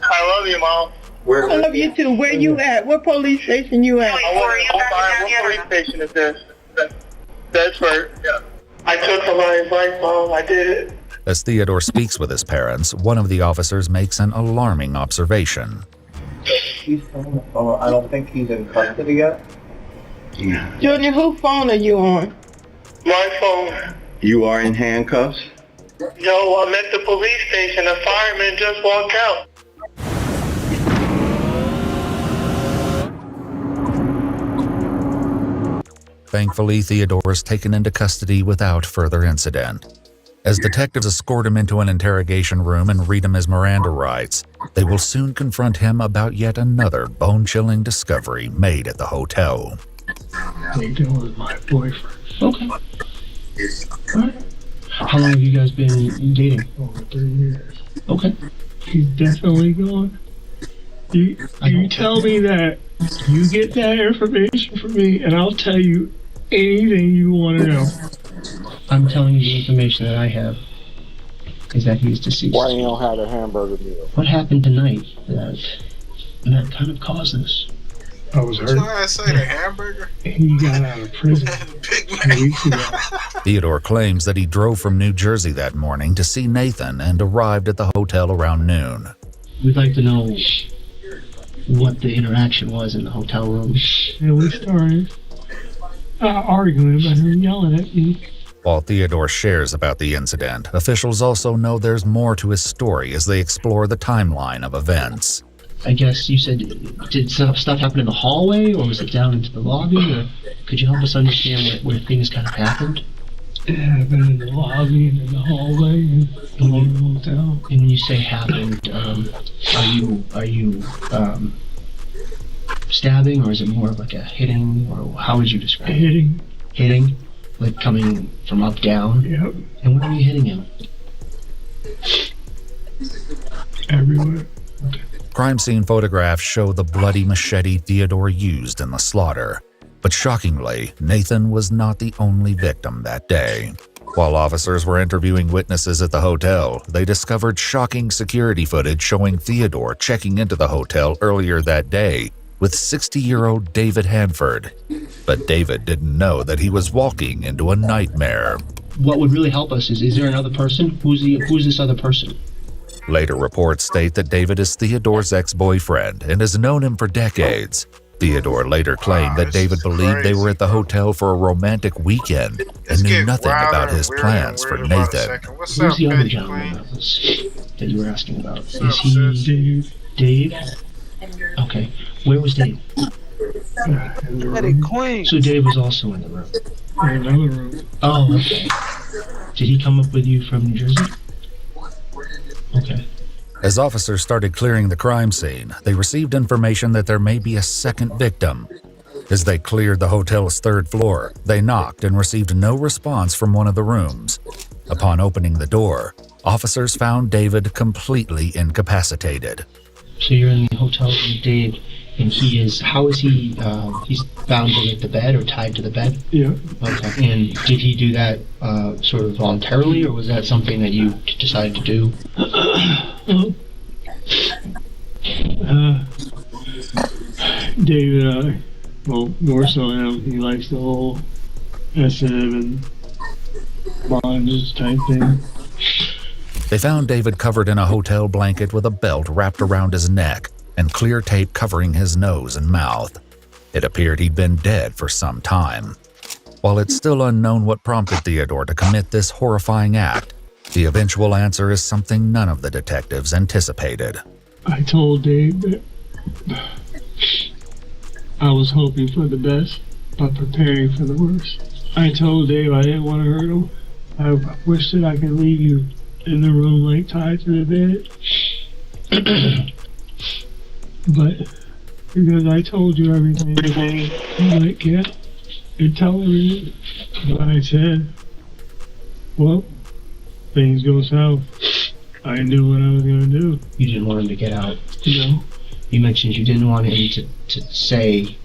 I love you, Mom. I love you too. Where you at? What police station you at? What police station is this? Bedford. Yeah. I took somebody's life, Mom. I did it. As Theodore speaks with his parents, one of the officers makes an alarming observation. I don't think he's in custody yet. Junior, whose phone are you on? My phone. You are in handcuffs? Yo, I'm at the police station. A fireman just walked out. Thankfully, Theodore is taken into custody without further incident. As detectives escort him into an interrogation room and read him his Miranda rights, they will soon confront him about yet another bone-chilling discovery made at the hotel. They go with my boyfriend. Okay. Alright. How long have you guys been dating? Over 3 years. Okay. He's definitely gone. You tell me that, you get that information from me, and I'll tell you anything you want to know. I'm telling you the information that I have is that he's deceased. Why you don't have the hamburger meal? What happened tonight that kind of caused this? I was hurt. I say the hamburger? He got out of prison 2 weeks ago. Theodore claims that he drove from New Jersey that morning to see Nathan and arrived at the hotel around noon. We'd like to know what the interaction was in the hotel room. Yeah, we started arguing about her yelling at me. While Theodore shares about the incident, officials also know there's more to his story as they explore the timeline of events. I guess you said, did stuff happen in the hallway, or was it down into the lobby? Or could you help us understand where things kind of happened? It happened in the lobby and in the hallway and along the hotel. And when you say happened, are you stabbing, or is it more of like a hitting, or how would you describe it? Hitting. Hitting? Like coming from up down? Yep. And where are you hitting him? Everywhere. Okay. Crime scene photographs show the bloody machete Theodore used in the slaughter. But shockingly, Nathan was not the only victim that day. While officers were interviewing witnesses at the hotel, they discovered shocking security footage showing Theodore checking into the hotel earlier that day with 60-year-old David Hanford. But David didn't know that he was walking into a nightmare. What would really help us is there another person? Who's this other person? Later reports state that David is Theodore's ex-boyfriend and has known him for decades. Theodore later claimed that David believed they were at the hotel for a romantic weekend and knew nothing about his plans for Nathan. Who's the other gentleman that you were asking about? Is he Dave? Okay. Where was Dave? So Dave was also in the room. In another room. Oh, okay. Did he come up with you from New Jersey? Okay. As officers started clearing the crime scene, they received information that there may be a second victim. As they cleared the hotel's third floor, they knocked and received no response from one of the rooms. Upon opening the door, officers found David completely incapacitated. So you're in the hotel with Dave, and how is he, he's bound to the bed or tied to the bed? Yeah. Okay. And did he do that sort of voluntarily, or was that something that you decided to do? David, well, more so him, he likes the whole SM and bondage type thing. They found David covered in a hotel blanket with a belt wrapped around his neck and clear tape covering his nose and mouth. It appeared he'd been dead for some time. While it's still unknown what prompted Theodore to commit this horrifying act, the eventual answer is something none of the detectives anticipated. I told Dave that I was hoping for the best, but preparing for the worst. I told Dave I didn't want to hurt him. I wish that I could leave you in the room, like tied to the bed. But because I told you everything, I'm like, yeah, you're telling me. But I said, well, things go south. I knew what I was going to do. You didn't want him to get out? No. You mentioned you didn't want him to say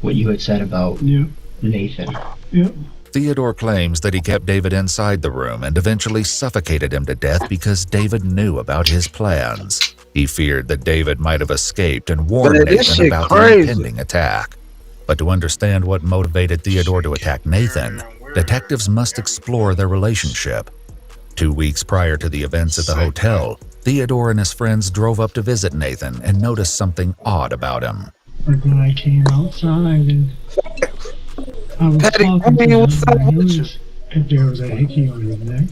what you had said about Nathan. Yep. Theodore claims that he kept David inside the room and eventually suffocated him to death because David knew about his plans. He feared that David might have escaped and warned Nathan about the impending attack. But to understand what motivated Theodore to attack Nathan, detectives must explore their relationship. 2 weeks prior to the events at the hotel, Theodore and his friends drove up to visit Nathan and noticed something odd about him. But then I came outside and I was talking to him and I noticed that there was a hickey on his neck.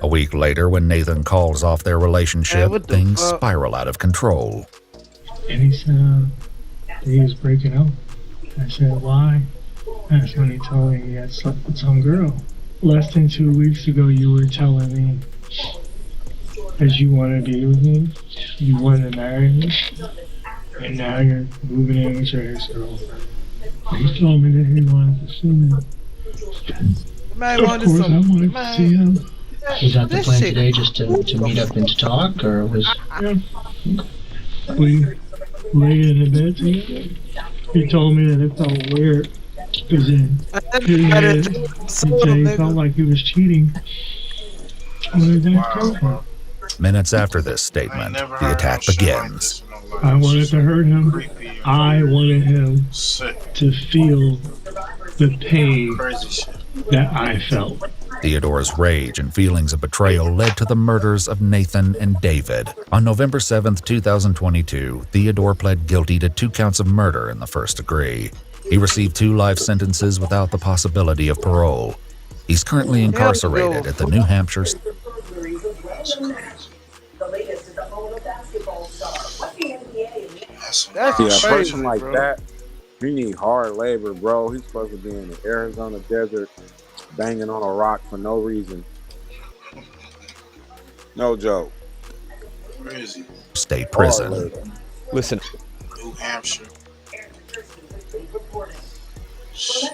A week later, when Nathan calls off their relationship, things spiral out of control. And he said he was breaking up. I said, why? That's when he told me he had slept with some girl. Less than 2 weeks ago, you were telling me that you want to be with me, you want to marry me, and now you're moving in with your ex-girlfriend. He told me that he wanted to see me. Of course, I wanted to see him. Was that the plan today, just to meet up and to talk, or was... Yeah. We laid in the bed together. He told me that it felt weird. Because in his head, he said he felt like he was cheating on his ex-girlfriend. Minutes after this statement, the attack begins. I wanted to hurt him. I wanted him to feel the pain that I felt. Theodore's rage and feelings of betrayal led to the murders of Nathan and David. On November 7, 2022, Theodore pled guilty to 2 counts of murder in the first degree. He received 2 life sentences without the possibility of parole. He's currently incarcerated at the New Hampshire. A person like that, you need hard labor, bro. He's supposed to be in the Arizona desert, banging on a rock for no reason. No joke. Crazy. State prison. Listen. New Hampshire. Shit.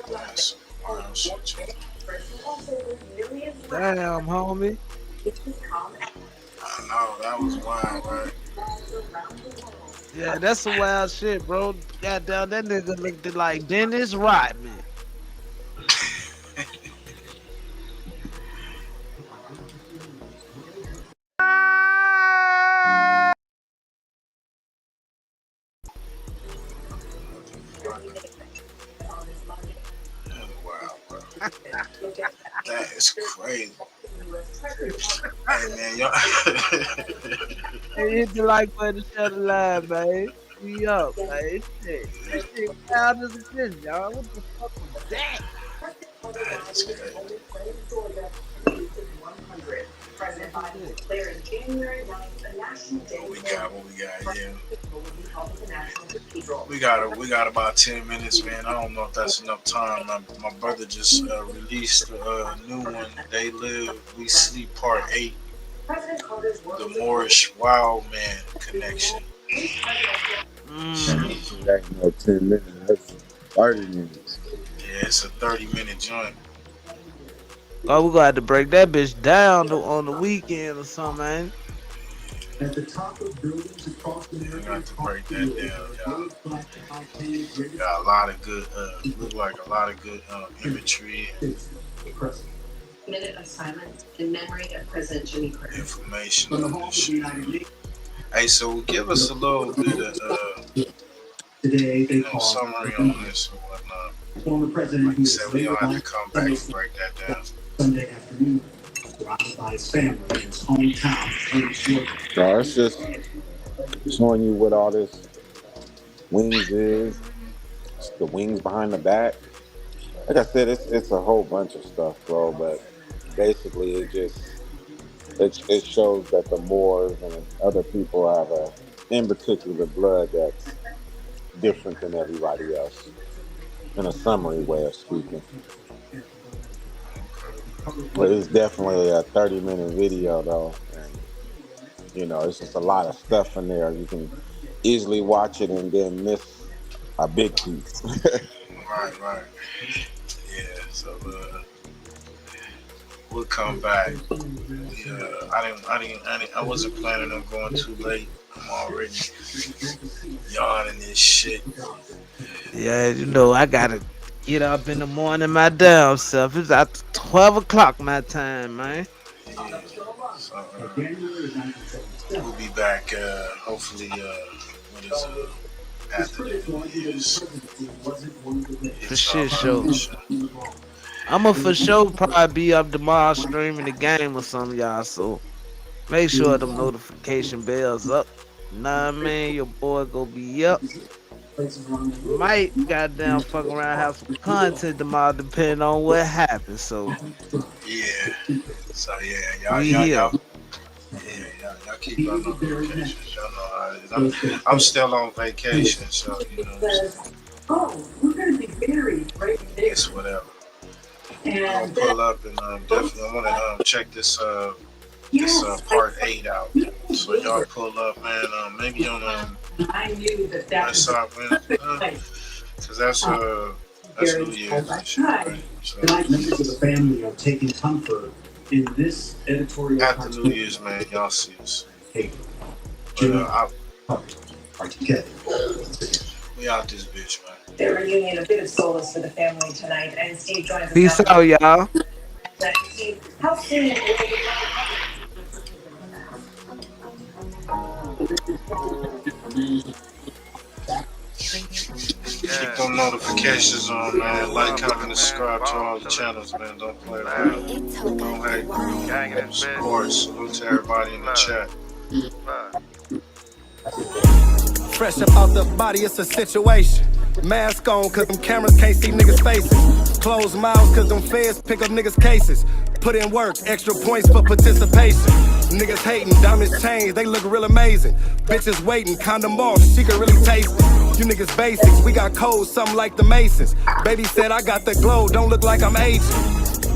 That's wild shit. Damn, homie. I know, that was wild, right? Yeah, that's some wild shit, bro. Goddamn, that nigga looked like Dennis Rodman. That is crazy. Hey man, y'all. Hey, hit the like button, share the live, man. We up, man. Shit. This shit wild as a bitch, y'all. What the fuck was that? That's crazy. What we got, yeah. We got about 10 minutes, man. I don't know if that's enough time. My brother just released a new one. They Live, We Sleep Part 8. The Moorish Wild Man Connection. That ain't no 10 minutes. That's 30 minutes. Yeah, it's a 30-minute joint. Oh, we're gonna have to break that bitch down on the weekend or something, man. At the top of buildings across the we got to break that down, y'all. Got a lot of good, look like a lot of good imagery. Minute of silence in memory of President Jimmy Carter. Information on this shit. Hey, so give us a little bit of summary on this and whatnot. Former president, like you said, we all have to come back and break that down. Sunday afternoon, surrounded by his family in his hometown. No, it's just showing you what all this wings is. It's the wings behind the back. Like I said, it's a whole bunch of stuff, bro. But basically, it shows that the Moors and other people have in particular, blood that's different than everybody else. In a summary way of speaking. But it's definitely a 30-minute video, though. And, it's just a lot of stuff in there. You can easily watch it and then miss a big piece. Right. Yeah, so we'll come back. I wasn't planning on going too late. I'm already yawning this shit. Yeah, I gotta get up in the morning my damn self. It's at 12 o'clock my time, man. Yeah, so we'll be back, hopefully, after the New Year's. The shit show. I'ma for sure probably be up tomorrow streaming the game with some of y'all. So make sure them notification bells up. Nah, man, your boy go be up. Might goddamn fuck around, have some content tomorrow, depending on what happens. So Yeah. So yeah, we here. y'all keep your notifications. Y'all know how it is. I'm still on vacation, so you know. We're gonna be very great. It's whatever. I'm gonna pull up and definitely I wanna check this part 8 out. So y'all pull up, man. Maybe on I knew that was because that's New Year's and shit, right? So Tonight, members of the family are taking comfort in this editorial. after New Year's, man, y'all see us. But are together. we out this bitch, man. Their reunion, a bit of solace for the family tonight, and Steve joins us. Peace out, y'all. Steve, how soon will Keep them notifications on, man. Like, comment, and subscribe to all the channels, man. Don't play around. Don't hate. Support. Salute to everybody in the chat. Fresh up out the body, it's a situation. Mask on, cause them cameras can't see niggas' faces. Closed mouths, cause them feds pick up niggas' cases. Put in work, extra points for participation. Niggas hating, diamonds change, they look real amazing. Bitches waiting, condom off, she can really taste it. You niggas basics, we got codes, something like the Masons. Baby said I got the glow, don't look like I'm aging.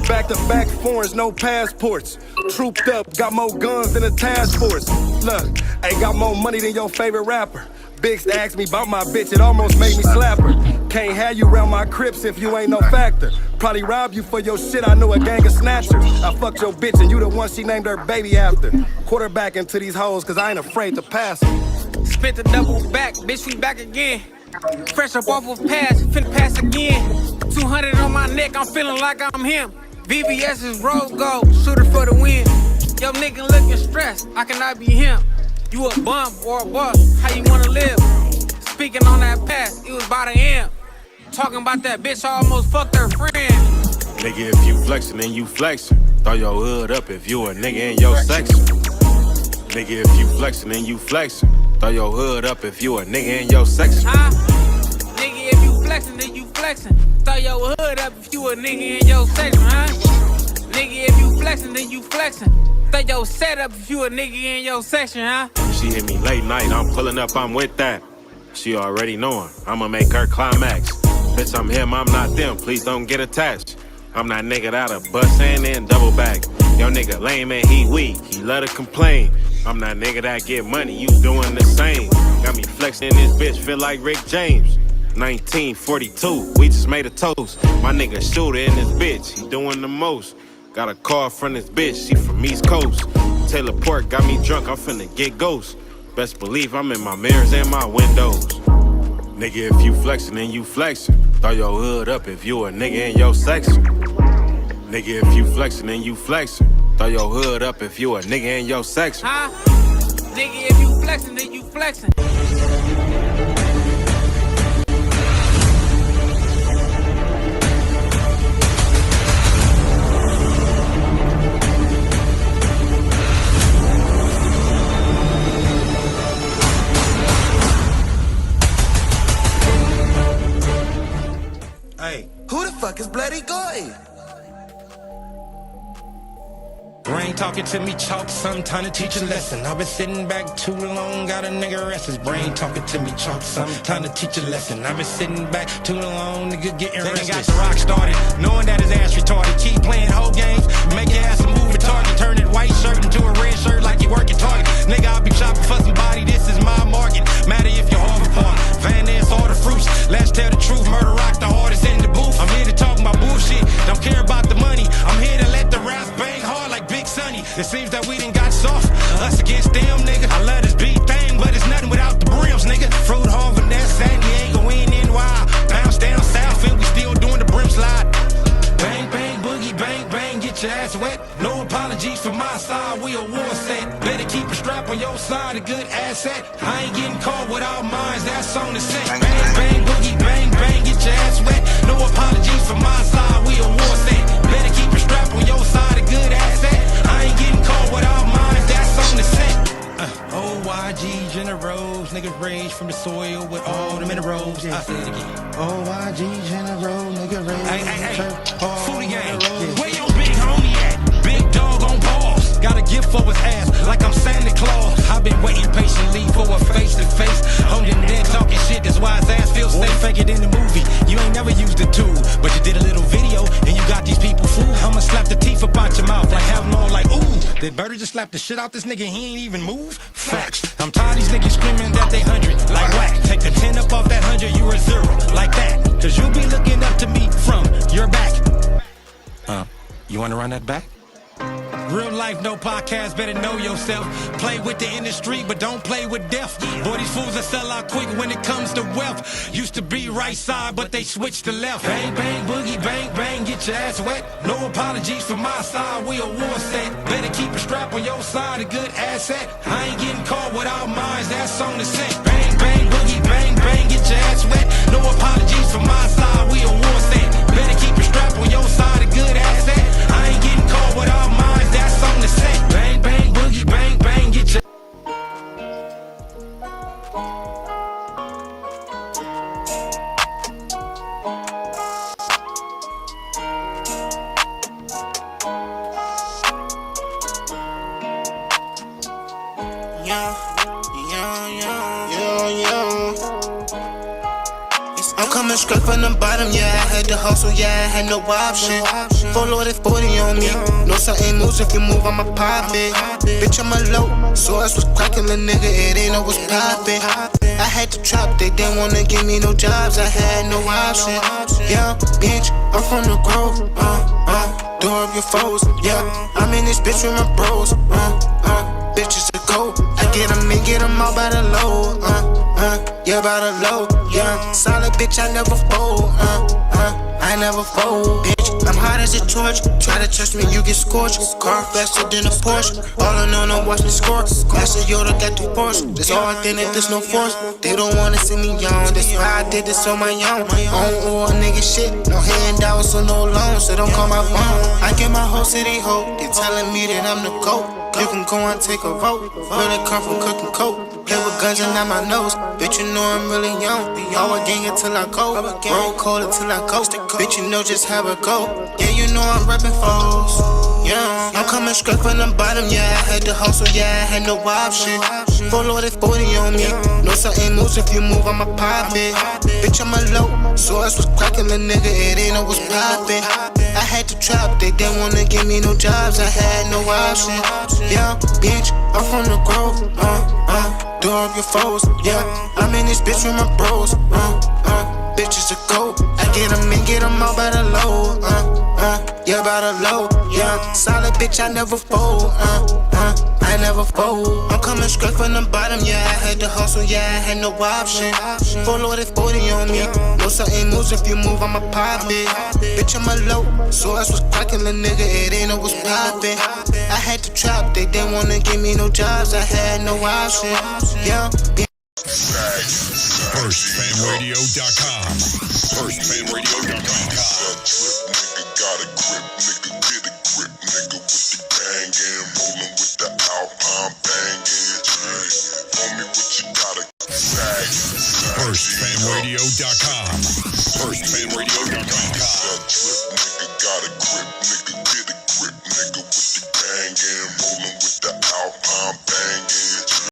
Back to back foreigns, no passports. Trooped up, got more guns than a task force. Look, ain't got more money than your favorite rapper. Biggs asked me about my bitch, it almost made me slap her. Can't have you around my crips if you ain't no factor. Probably rob you for your shit, I know a gang of snatchers. I fucked your bitch and you the one she named her baby after. Quarterback into these hoes, cause I ain't afraid to pass them. Spent the double back, bitch, we back again. Fresh up off of pass, finna pass again. 200 on my neck, I'm feeling like I'm him. VVS is rose gold, shooter for the win. Yo nigga looking stressed, I cannot be him. You a bum or a bust, how you wanna live? Speaking on that pass, it was by the end. Talking about that bitch, I almost fucked her friend. Nigga, if you flexin', then you flexin'. Throw your hood up if you a nigga in your section. Nigga, if you flexin', then you flexin'. Throw your hood up if you a nigga in your section. Nigga, if you flexin', then you flexin'. Throw your hood up if you a nigga in your section, huh? Nigga, if you flexin', then you flexin'. Throw your set up if you a nigga in your section, huh? She hit me late night, I'm pulling up, I'm with that. She already knowin', I'ma make her climax. Bitch, I'm him, I'm not them, please don't get attached. I'm that nigga that'll bust and then double back. Yo nigga lame and he weak, he love to complain. I'm that nigga that get money, you doing the same. Got me flexing this bitch, feel like Rick James. 1942, we just made a toast. My nigga shooter in this bitch, he doing the most. Got a call from this bitch, she from East Coast. Taylor Port got me drunk, I'm finna get ghost. Best believe I'm in my mirrors and my windows. Nigga, if you flexin', then you flexin'. Throw your hood up if you a nigga in your section. Nigga, if you flexin', then you flexin'. Throw your hood up if you a nigga in your section. Huh? Nigga, if you flexin', then you flexin'. Hey, who the fuck is Bloody Goy? Brain talking to me, chalk, some time to teach a lesson. I've been sitting back too long, got a nigga restless. Brain talking to me, chalk, some time to teach a lesson. I've been sitting back too long, nigga getting restless. Got the rock started, knowing that his ass retarded. Keep playing whole games, make your ass a move retarded. Turn that white shirt into a red shirt like you working Target. Nigga, I'll be shopping for somebody, this is my market. Matter if you're hard apart, Van Ness all the fruits. Let's tell the truth, murder rock the hardest in the booth. I'm here to talk about bullshit, don't care about the money. I'm here to let the raps bang hard like Big Sonny. It seems that we done got soft, us against them, nigga. I love this beat thing, but it's nothing without the brims, nigga. Fruit Hall, Vanessa, San Diego, NY. Bounce down south and we still doing the brim slide. Bang, bang, boogie, bang, bang, get your ass wet. No apologies from my side, we a war set. Better keep a strap on your side, a good asset. I ain't getting caught with our minds, that's on the set. Bang, bang, boogie, bang, bang, get your ass wet. No apologies from my side, we a war set. fresh from the soil with all the minerals. I say it again. OYGs in a row, nigga, raise. Hey, Foodie gang, where your big homie at? Big dog on balls. Got a gift for his ass, like I'm Santa Claus. I've been waiting patiently for a face-to-face. On the net talking shit, that's why his ass feels safe. Fake it in the movie, you ain't never used the tool, but you did a little video, and you got these people fooled. I'ma slap the teeth up out your mouth, like have them all like, ooh, did Birdie just slap the shit out this nigga, he ain't even move? Facts, I'm tired of these niggas screaming that they 100, like whack. Take the 10 up off that 100, you a 0, like that. Cause you be looking up to me from your back. You wanna run that back? Real life, no podcast, better know yourself. Play with the industry, but don't play with death. Boy, these fools that sell out quick when it comes to wealth. Used to be right side, but they switched to left. Bang, bang, boogie, bang, bang, get your ass wet. No apologies for my side, we a war set. Better keep a strap on your side, a good asset. I ain't getting caught without mines, that's on the set. Bang, bang, boogie, bang, bang, get your ass wet. No apologies for my side, we a war set. Better keep a strap on your side, a good asset. I ain't getting caught without mines, that's on the set. Bang, bang, boogie, bang, bang, get your... I'm coming straight from the bottom, yeah. I had to hustle, yeah. I had no option. Full loaded 40 on me. No certain moves, if you move, I'ma pop it. Bitch, I'm a low. Source was cracking, the nigga, it ain't no was poppin'. I had to trap, they didn't wanna give me no jobs. I had no option. Yeah, bitch, I'm from the grove. Door of your foes, yeah. I'm in this bitch with my bros. Bitches a go. I get them all by the low. Yeah, by the low. Yeah, solid bitch, I never fold. I never fold, bitch. I'm hot as a torch. Try to touch me, you get scorched. Car faster than a Porsche. All I know, no watch me score. Master Yoda got the force. There's all authentic, there's no force. They don't wanna see me young. That's why I did this on my own. On all nigga shit. No handouts or no loans, so don't call my phone. I get my whole city hope. They telling me that I'm the GOAT. You can go and take a vote. Really come from cooking coke. Play with guns and not my nose. Bitch, you know I'm really young. Always gang until I go. Roll cold until I go. Bitch, you know just how it go. Yeah, you know I'm reppin' foes. Yeah, I'm coming straight from the bottom. Yeah, I had to hustle. Yeah, I had no option. Full loaded 40 on me. No certain moves, if you move, I'ma pop it. Bitch, I'm a low. Source was cracking, the nigga, it ain't no was poppin'. I had to trap, they didn't wanna give me no jobs. I had no option. Yeah, bitch, I'm from the grove. Door of your foes, yeah. I'm in this bitch with my bros. Bitches a go. I get them all by the low. Yeah, by the low, yeah. Solid bitch, I never fold. I never fold. I'm coming straight from the bottom, yeah. I had to hustle, yeah. I had no option. Full loaded 40 on me. No certain moves, if you move, I'ma pop it. Bitch, I'm a low. Source was cracking, the nigga, it ain't no was poppin'. I had to trap, they didn't wanna give me no jobs. I had no option. Yeah. FirstFamRadio.com. FirstFamRadio.com. Nigga got a grip, nigga get a grip, nigga with the gang and rollin' with the Alpine bangin'. Homie, what you gotta say? FirstFamRadio.com. FirstFamRadio.com. Nigga got a grip,